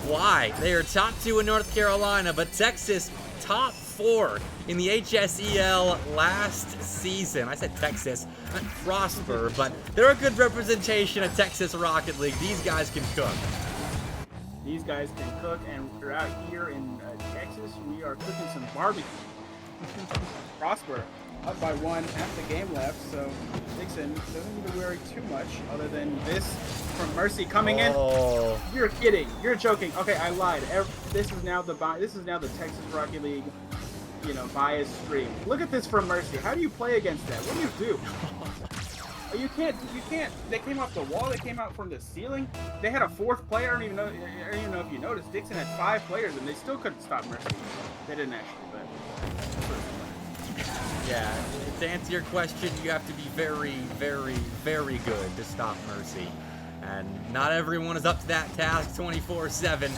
why they are top 2 in North Carolina, but Texas top 4 in the HSEL last season. I said Texas, not Prosper, but they're a good representation of Texas Rocket League. These guys can cook. These guys can cook, and we're out here in Texas. We are cooking some barbecue. Prosper up by 1, half the game left, so Dixon doesn't need to worry too much other than this from Mercy coming in. You're kidding. You're joking. Okay, I lied. This is now the Texas Rocket League, bias stream. Look at this from Mercy. How do you play against that? What do you do? You can't. They came off the wall. They came out from the ceiling. They had a 4th player. I don't even know if you noticed. Dixon had 5 players, and they still couldn't stop Mercy. They didn't actually, but. Yeah, to answer your question, you have to be very, very, very good to stop Mercy. And not everyone is up to that task 24/7.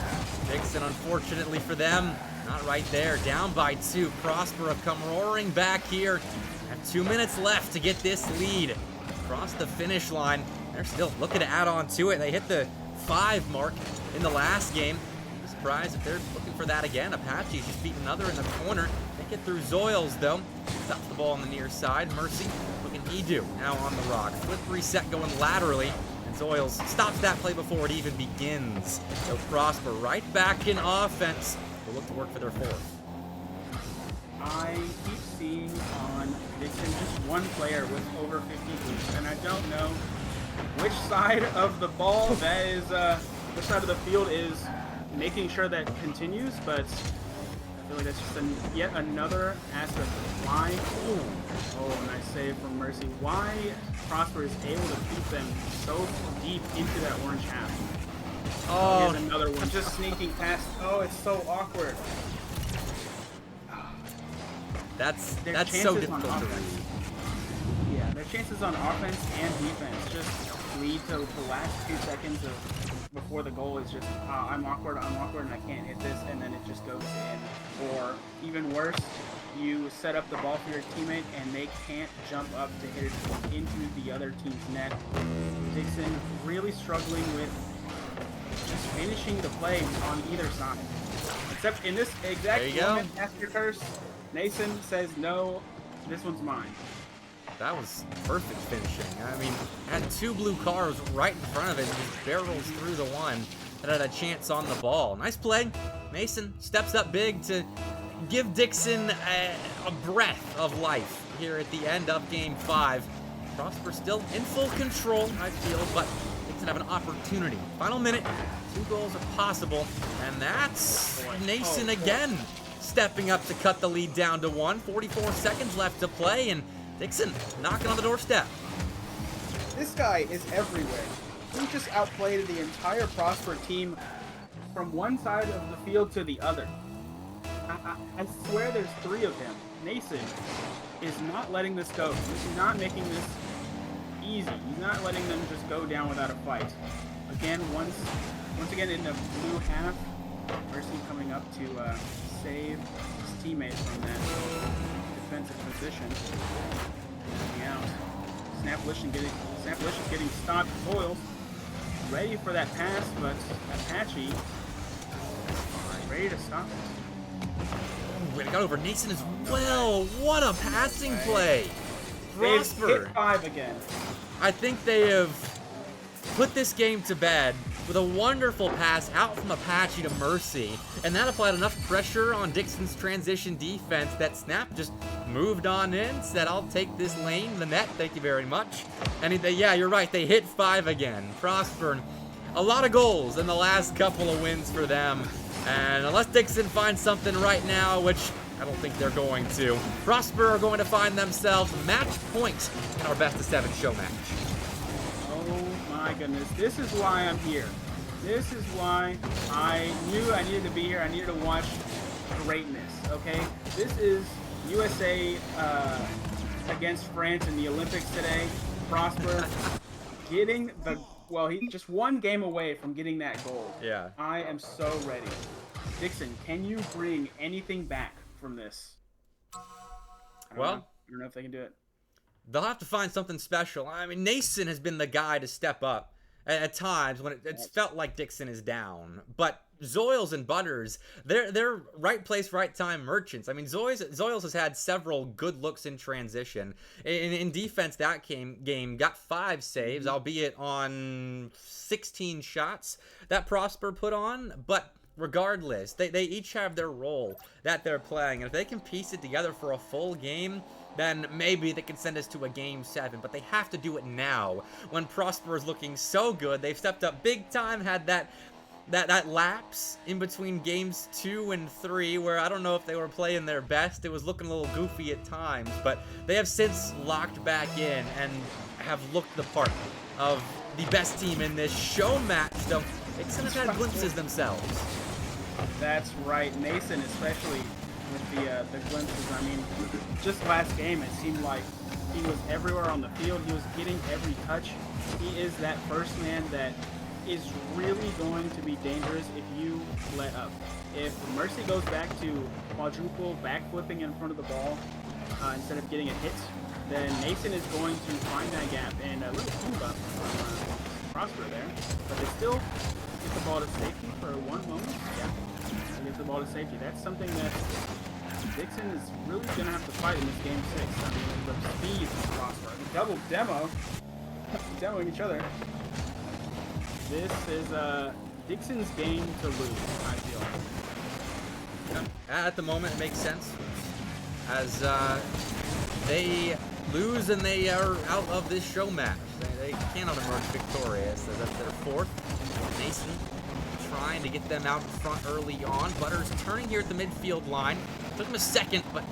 Dixon, unfortunately for them, not right there. Down by 2. Prosper have come roaring back here. Have 2 minutes left to get this lead. Across the finish line. They're still looking to add on to it. They hit the 5 mark in the last game. I'm surprised if they're looking for that again. Apache's just beat another in the corner. They get through Zoils, though. Stops the ball on the near side. Mercy, what can he do now on the rock? Flip reset going laterally, and Zoils stops that play before it even begins. So Prosper right back in offense. They'll look to work for their 4th. I keep seeing on Dixon just one player with over 50 boosts, and I don't know which side of the ball that is, which side of the field is making sure that continues, but I feel like that's just yet another aspect of why. Oh, nice save from Mercy. Why Prosper is able to keep them so deep into that orange half. Oh, here's another one just sneaking past. Oh, it's so awkward. That's so difficult to read. Yeah, their chances on offense and defense just lead to the last 2 seconds before the goal is just, I'm awkward, and I can't hit this, and then it just goes in. Or even worse, you set up the ball for your teammate, and they can't jump up to hit it into the other team's net. Dixon really struggling with just finishing the play on either side. Except in this exact moment, after curse, Nason says, no, this one's mine. That was perfect finishing. I mean, had 2 blue cars right in front of it and just barrels through the one that had a chance on the ball. Nice play. Mason steps up big to give Dixon a breath of life here at the end of Game 5. Prosper still in full control, I feel, but Dixon have an opportunity. Final minute, 2 goals are possible, and that's Nason again stepping up to cut the lead down to 1. 44 seconds left to play, and Dixon knocking on the doorstep. This guy is everywhere. He just outplayed the entire Prosper team from one side of the field to the other. I swear there's 3 of him. Nason is not letting this go. He's not making this easy. He's not letting them just go down without a fight. Again, once again in the blue half, Mercy coming up to save his teammate from that defensive position. Coming out. Snap getting stopped. Foils ready for that pass, but Apache ready to stop it. Way to go over Nason as well. What a passing play. Prosper. They've hit 5 again. I think they have put this game to bed with a wonderful pass out from Apache to Mercy, and that applied enough pressure on Dixon's transition defense that Snap just moved on in, said, I'll take this lane, the net, thank you very much. And yeah, you're right, they hit 5 again. Prosper, a lot of goals in the last couple of wins for them, and unless Dixon finds something right now, which I don't think they're going to, Prosper are going to find themselves match point in our best of 7 show match. My goodness, this is why I'm here. This is why I knew I needed to be here. I needed to watch greatness, okay? This is USA against France in the Olympics today. Prosper getting the, well, he just 1 game away from getting that goal. Yeah. I am so ready. Dixon, can you bring anything back from this? I don't know if they can do it. They'll have to find something special. I mean, Nason has been the guy to step up at times when it's felt like Dixon is down. But Zoils and Butters, they're right place, right time merchants. I mean, Zoils has had several good looks in transition. In defense, that game got 5 saves, albeit on 16 shots that Prosper put on. But regardless, they each have their role that they're playing. And if they can piece it together for a full game, then maybe they can send us to a Game 7, but they have to do it now. When Prosper is looking so good, they've stepped up big time, had that lapse in between games 2 and 3, where I don't know if they were playing their best. It was looking a little goofy at times, but they have since locked back in and have looked the part of the best team in this show match, though Dixon have had glimpses themselves. That's right, Nason especially. With the glimpses, I mean, just last game, it seemed like he was everywhere on the field. He was getting every touch. He is that first man that is really going to be dangerous if you let up. If Mercy goes back to quadruple backflipping in front of the ball instead of getting a hit, then Nason is going to find that gap. And a little team buff from Prosper there, but they still get the ball to safety for 1 moment. Yeah. Get the ball to safety. That's something that Dixon is really going to have to fight in this game 6. I mean, the speed of Prosper. Double demo. Demoing each other. This is Dixon's game to lose, I feel. At the moment, it makes sense. As they lose and they are out of this show match. They cannot emerge victorious. That's their 4th. Nason trying to get them out in front early on. Butters turning here at the midfield line. Took him a second, but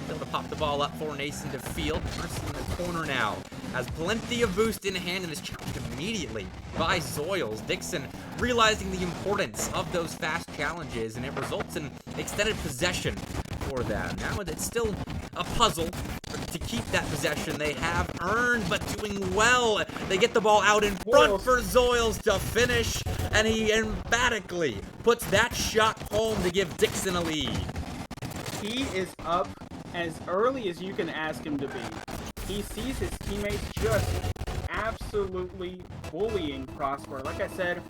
able to pop the ball up for Nason to field. Mercy in the corner now. Has plenty of boost in hand and is challenged immediately by Zoils. Dixon realizing the importance of those fast challenges, and it results in extended possession for them. Now it's still a puzzle to keep that possession they have earned, but doing well. They get the ball out in front for Zoils to finish, and he emphatically puts that shot home to give Dixon a lead. He is up as early as you can ask him to be. He sees his teammates just absolutely bullying Prosper. Like I said,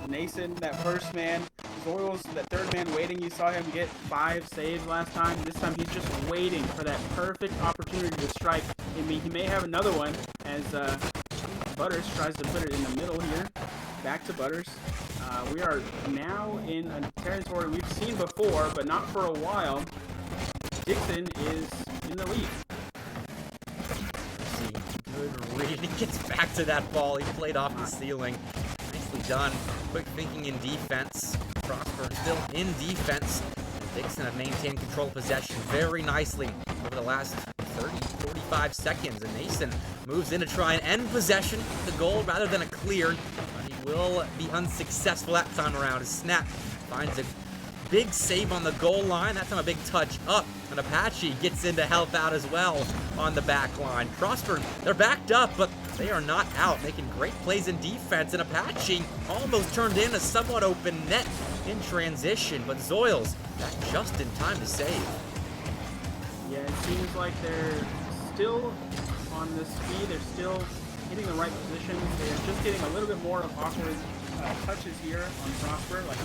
Nason, that first man, Zoils, that 3rd man waiting. You saw him get 5 saves last time. This time he's just waiting for that perfect opportunity to strike. He may have another one as Butters tries to put it in the middle here. Back to Butters. We are now in a territory we've seen before, but not for a while. Dixon is in the lead. Good read. He gets back to that ball. He played off the ceiling. Nicely done. Quick thinking in defense. Prosper still in defense. Dixon have maintained control of possession very nicely over the last 45 seconds. And Nason moves in to try and end possession with the goal rather than a clear. But he will be unsuccessful that time around as Snap finds a big save on the goal line. That time a big touch up, and Apache gets in to help out as well on the back line. Prosper, they're backed up, but they are not out, making great plays in defense, and Apache almost turned in a somewhat open net in transition, but Zoils back just in time to save. Yeah, it seems like they're still on the speed. They're still hitting the right positions. They're just getting a little bit more of awkward touches here on Prosper. Like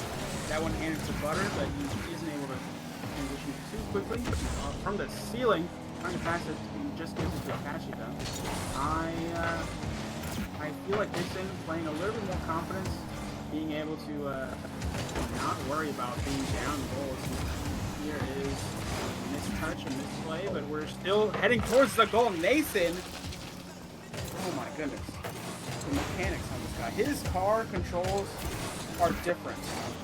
that one handed to Butter, but he isn't able to transition too quickly. From the ceiling, trying to pass it, he just gives it to Apache though. I feel like Dixon playing a little bit more confidence, being able to not worry about being down goals. Here is a mistouch, a misplay, but we're still heading towards the goal. Nathan, oh my goodness, the mechanics on this guy. His car controls are different.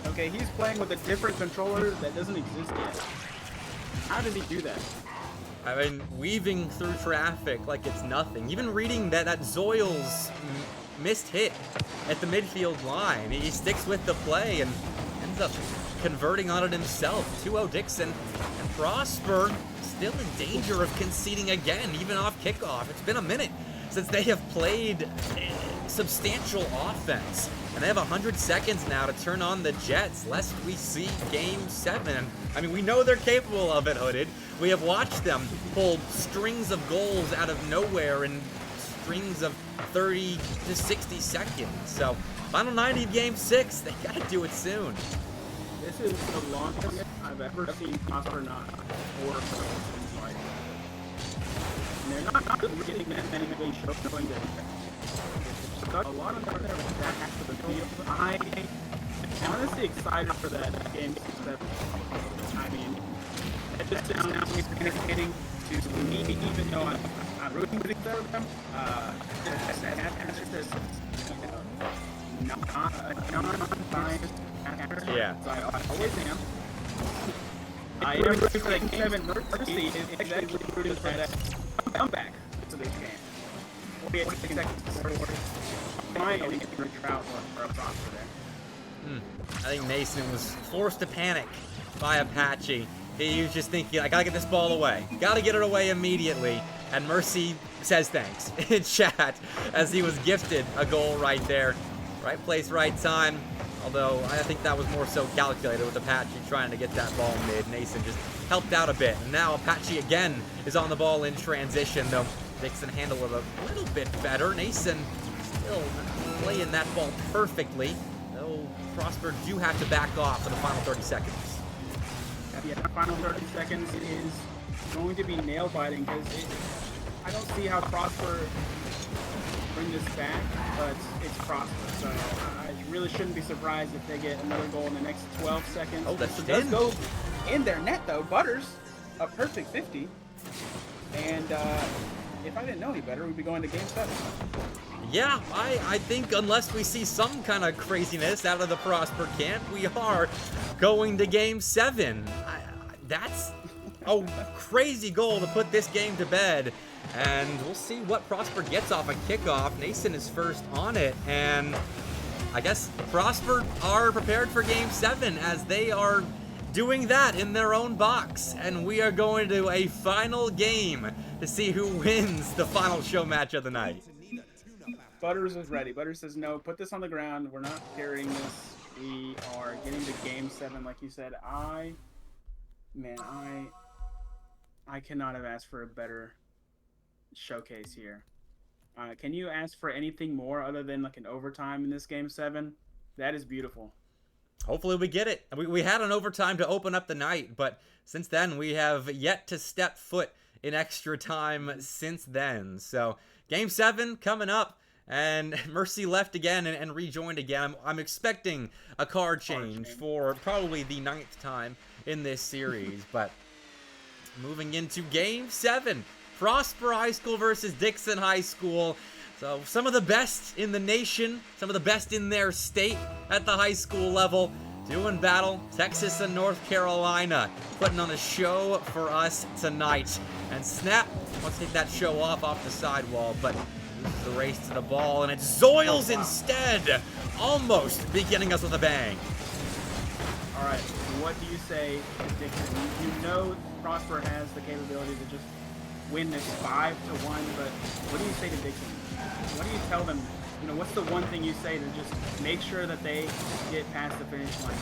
Okay, he's playing with a different controller that doesn't exist yet. How does he do that? I mean, weaving through traffic like it's nothing. Even reading that Zoils missed hit at the midfield line. He sticks with the play and ends up converting on it himself. 2-0 Dixon, and Prosper still in danger of conceding again, even off kickoff. It's been a minute since they have played substantial offense, and they have 100 seconds now to turn on the Jets, lest we see Game 7. I mean, we know they're capable of it, Hooded. We have watched them pull strings of goals out of nowhere in strings of 30 to 60 seconds. So, final 90 of Game 6, they gotta do it soon. This is the longest I've ever seen Prosper not score since like. And they're not really getting that many showing that. A lot of them are back to the field. I'm honestly excited for that Game 7. I mean, it just sounds entertaining to me, even though I'm rooting for them. Yeah. So I always am. I am rooting for that Game 7 Mercy is actually rooting for that comeback to this game. 48 seconds. Finally, getting a Trout for a Prosper there. I think Mason was forced to panic by Apache. He was just thinking, I gotta get this ball away. Gotta get it away immediately. And Mercy says thanks in chat as he was gifted a goal right there. Right place, right time. Although I think that was more so calculated with Apache trying to get that ball mid. Nason just helped out a bit. And now Apache again is on the ball in transition, though Dixon handled it a little bit better. Nason still playing that ball perfectly, though Prosper do have to back off for the final 30 seconds. Yeah, the final 30 seconds is going to be nail-biting because I don't see how Prosper bring this back, but it's Prosper, so I really shouldn't be surprised if they get another goal in the next 12 seconds. Oh, that's does go in their net, though. Butters, a perfect 50, and if I didn't know any better, we'd be going to Game 7. Yeah, I think unless we see some kind of craziness out of the Prosper camp, we are going to Game 7. That's a crazy goal to put this game to bed. And we'll see what Prosper gets off a kickoff. Nason is first on it, and I guess Prosper are prepared for Game 7 as they are doing that in their own box. And we are going to a final game to see who wins the final show match of the night. Butters is ready. Butters says, no, put this on the ground. We're not carrying this. We are getting to Game 7, like you said. I cannot have asked for a better showcase here. Can you ask for anything more other than like an overtime in this Game 7? That is beautiful. Hopefully we get it. We had an overtime to open up the night, but since then we have yet to step foot in extra time since then. So Game 7 coming up, and Mercy left again and rejoined again. I'm expecting a card change for probably the 9th time in this series, but moving into Game 7, Prosper High School versus Dixon High School. So some of the best in the nation, some of the best in their state at the high school level, doing battle. Texas and North Carolina putting on a show for us tonight. And Snap wants to take that show off the sidewall, but loses the race to the ball, and it's Zoils instead, almost beginning us with a bang. All right, what do you say to Dixon? You know Prosper has the capability to just win this 5-1, but what do you say to Dixon? What do you tell them? You know, what's the one thing you say to just make sure that they get past the finish line?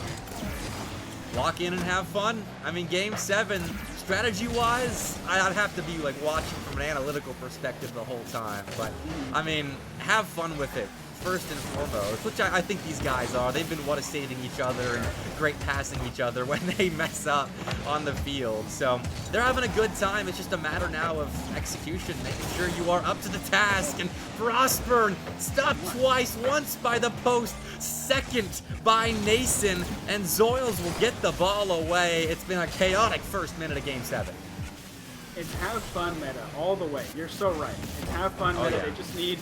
Lock in and have fun. I mean, Game 7, strategy-wise, I'd have to be like watching from an analytical perspective the whole time. But I mean, have fun with it. First and foremost, which I think these guys are. They've been saving each other and great passing each other when they mess up on the field. So they're having a good time. It's just a matter now of execution, making sure you are up to the task. And Prosper stopped twice, once by the post, second by Nason, and Zoils will get the ball away. It's been a chaotic first minute of Game 7. It's have fun meta all the way. You're so right. It's have fun meta. Yeah. They just need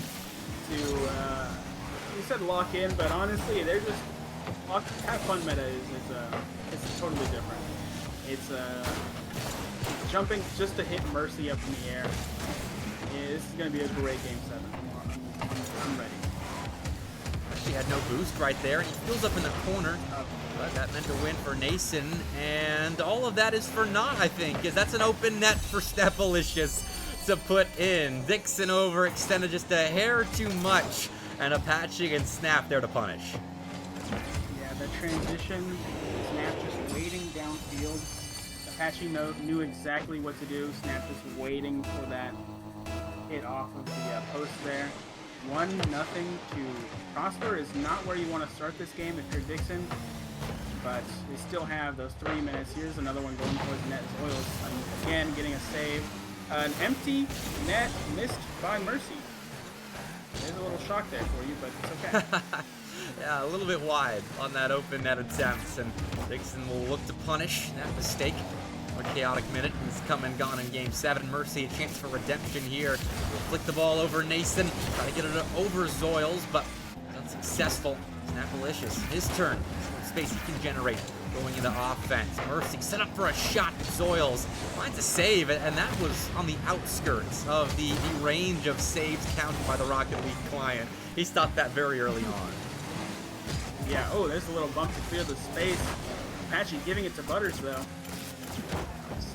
to, you said lock in, but honestly, they're just, have fun meta is totally different. It's jumping just to hit Mercy up in the air. Yeah, this is going to be a great Game 7. I'm ready. He had no boost right there, and he fills up in the corner. But that meant a win for Nason, and all of that is for naught, I think, because that's an open net for Snapalicious to put in. Dixon overextended just a hair too much, and Apache and Snap there to punish. Yeah, the transition, Snap just waiting downfield. Apache knew exactly what to do. Snap just waiting for that hit off of the post there. 1-0 to Prosper is not where you want to start this game if you're Dixon, but they still have those 3 minutes. Here's another one going towards net. Zoils again getting a save. An empty net missed by Mercy. There's a little shock there for you, but it's okay. Yeah, a little bit wide on that open net attempt, and Dixon will look to punish that mistake. A chaotic minute has come and gone in Game 7. Mercy, a chance for redemption here. Will flick the ball over Nason, try to get it over Zoils, but unsuccessful. Snapalicious, his turn. Space he can generate going into offense. Mercy set up for a shot. Zoils finds a save, and that was on the outskirts of the range of saves counted by the Rocket League client. He stopped that very early on. Yeah, oh, there's a little bump to clear the space. Apache giving it to Butters, though.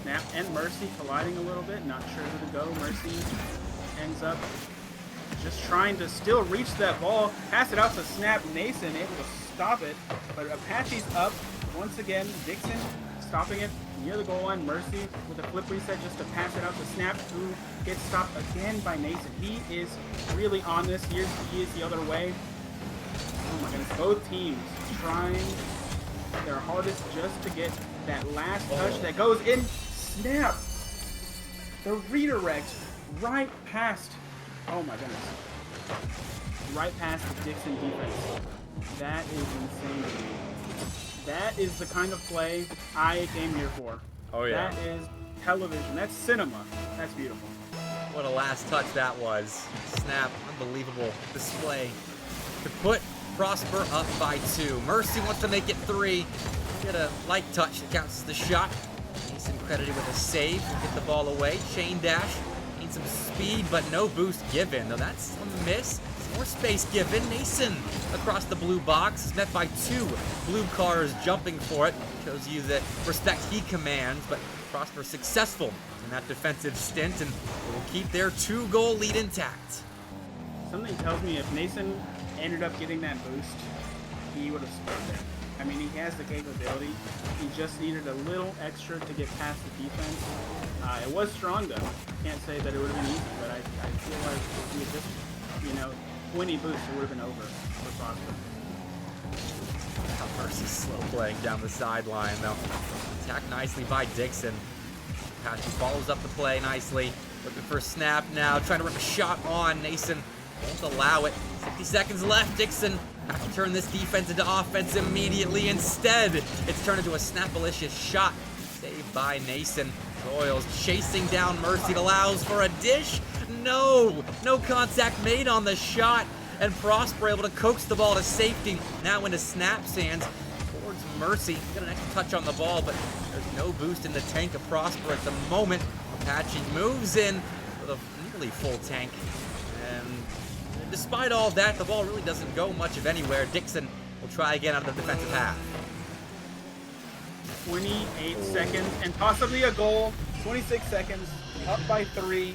Snap and Mercy colliding a little bit. Not sure who to go. Mercy ends up just trying to still reach that ball. Pass it out to Snap. Nason able to stop it. But Apache's up. Once again, Dixon stopping it near the goal line. Mercy with a flip reset just to pass it out to Snap, who gets stopped again by Nason. He is really on this. He is the other way. Oh my goodness. Both teams trying their hardest just to get that last touch that goes in. Snap! The redirect right past. Oh my goodness. Right past the Dixon defense. That is insane to me. That is the kind of play I came here for. Oh yeah. That is television. That's cinema. That's beautiful. What a last touch that was. Snap, unbelievable display to put Prosper up by 2. Mercy wants to make it 3. Get a light touch that counts as the shot. Nason credited with a save. Get the ball away. Chain dash. Need some speed, but no boost given. Though that's a miss. More space given. Nason across the blue box is met by 2 blue cars jumping for it. Shows you the respect he commands, but Prosper successful in that defensive stint and will keep their 2-goal lead intact. Something tells me if Nason ended up getting that boost, he would have scored there. I mean, he has the capability. He just needed a little extra to get past the defense. It was strong, though. Can't say that it would have been easy, but I feel like if he had just, 20 boosts, it would have been over for Prosper. Mercy slow playing down the sideline, though. Attacked nicely by Dixon. Apache follows up the play nicely. Looking for a snap now, trying to rip a shot on. Nason won't allow it. 60 seconds left. Dixon have to turn this defense into offense immediately. Instead, it's turned into a Snapalicious shot. Saved by Nason. Zoils chasing down Mercy. It allows for a dish. No contact made on the shot. And Prosper able to coax the ball to safety. Now into Snap's hands towards Mercy. Got an extra touch on the ball, but there's no boost in the tank of Prosper at the moment. Apache moves in with a nearly full tank. And despite all that, the ball really doesn't go much of anywhere. Dixon will try again out of the defensive half. 28 seconds and possibly a goal. 26 seconds, up by 3.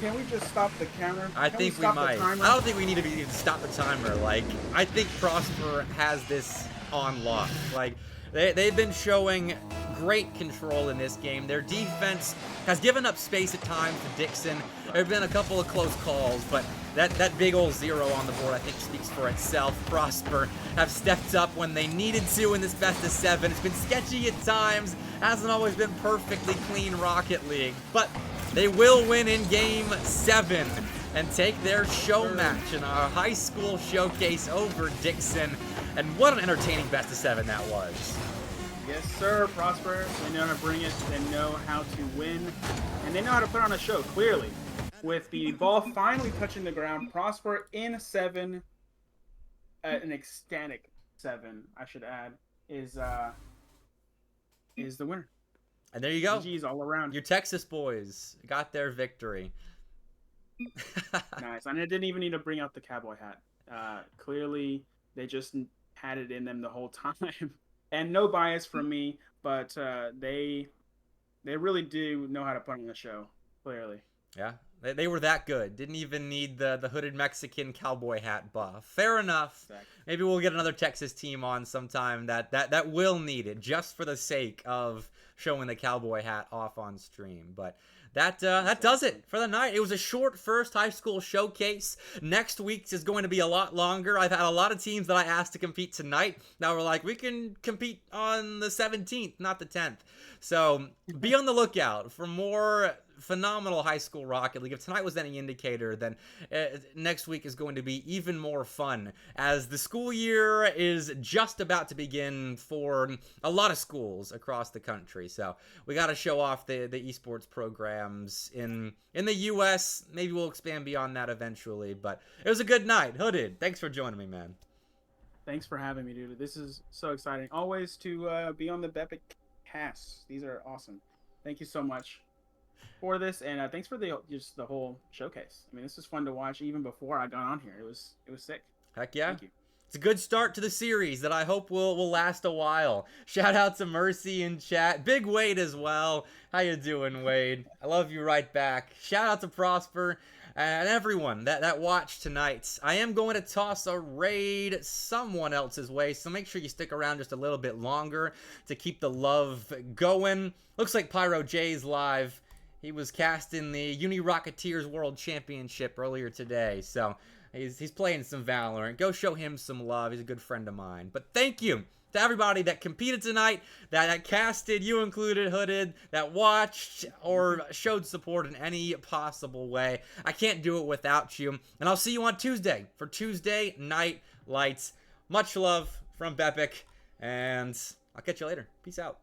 Can we just stop the camera? I think we might. I don't think we need to stop the timer. Like, I think Prosper has this on lock. Like, they've been showing great control in this game. Their defense has given up space at times to Dixon. There have been a couple of close calls, but that big old 0 on the board, I think, speaks for itself. Prosper have stepped up when they needed to in this best of 7. It's been sketchy at times. Hasn't always been perfectly clean Rocket League, but they will win in Game 7 and take their show match in our high school showcase over Dixon. And what an entertaining best of 7 that was. Yes, sir, Prosper. They know how to bring it. They know how to win. And they know how to put on a show, clearly. With the ball finally touching the ground, Prosper in 7, an ecstatic 7, I should add, is the winner. And there you go. GG's all around. Your Texas boys got their victory. Nice. And I didn't even need to bring out the cowboy hat. Clearly, they just had it in them the whole time. And no bias from me, but they really do know how to put on the show, clearly. Yeah, they were that good. Didn't even need the hooded Mexican cowboy hat buff. Fair enough. Exactly. Maybe we'll get another Texas team on sometime that will need it, just for the sake of showing the cowboy hat off on stream. But that does it for the night. It was a short first high school showcase. Next week's is going to be a lot longer. I've had a lot of teams that I asked to compete tonight. Now we're like, we can compete on the 17th, not the 10th. So be on the lookout for more phenomenal high school Rocket League. If tonight was any indicator, then next week is going to be even more fun, as the school year is just about to begin for a lot of schools across the country. So we got to show off the esports programs in the US. Maybe we'll expand beyond that eventually, but it was a good night. Hooded, thanks for joining me, man. Thanks for having me, dude. This is so exciting. Always to be on the MrBepic casts. These are awesome. Thank you so much for this, and thanks for the whole showcase. I mean, this is fun to watch even before I got on here. It was sick. Heck yeah. Thank you. It's a good start to the series that I hope will last a while. Shout out to Mercy in chat. Big Wade as well. How you doing, Wade? I love you right back. Shout out to Prosper and everyone that watched tonight. I am going to toss a raid someone else's way, so make sure you stick around just a little bit longer to keep the love going. Looks like Pyro J's live. He was cast in the Uni Rocketeers World Championship earlier today, so he's playing some Valorant. Go show him some love. He's a good friend of mine. But thank you to everybody that competed tonight, that casted, you included, Hooded, that watched or showed support in any possible way. I can't do it without you. And I'll see you on Tuesday for Tuesday Night Lights. Much love from MrBepic, and I'll catch you later. Peace out.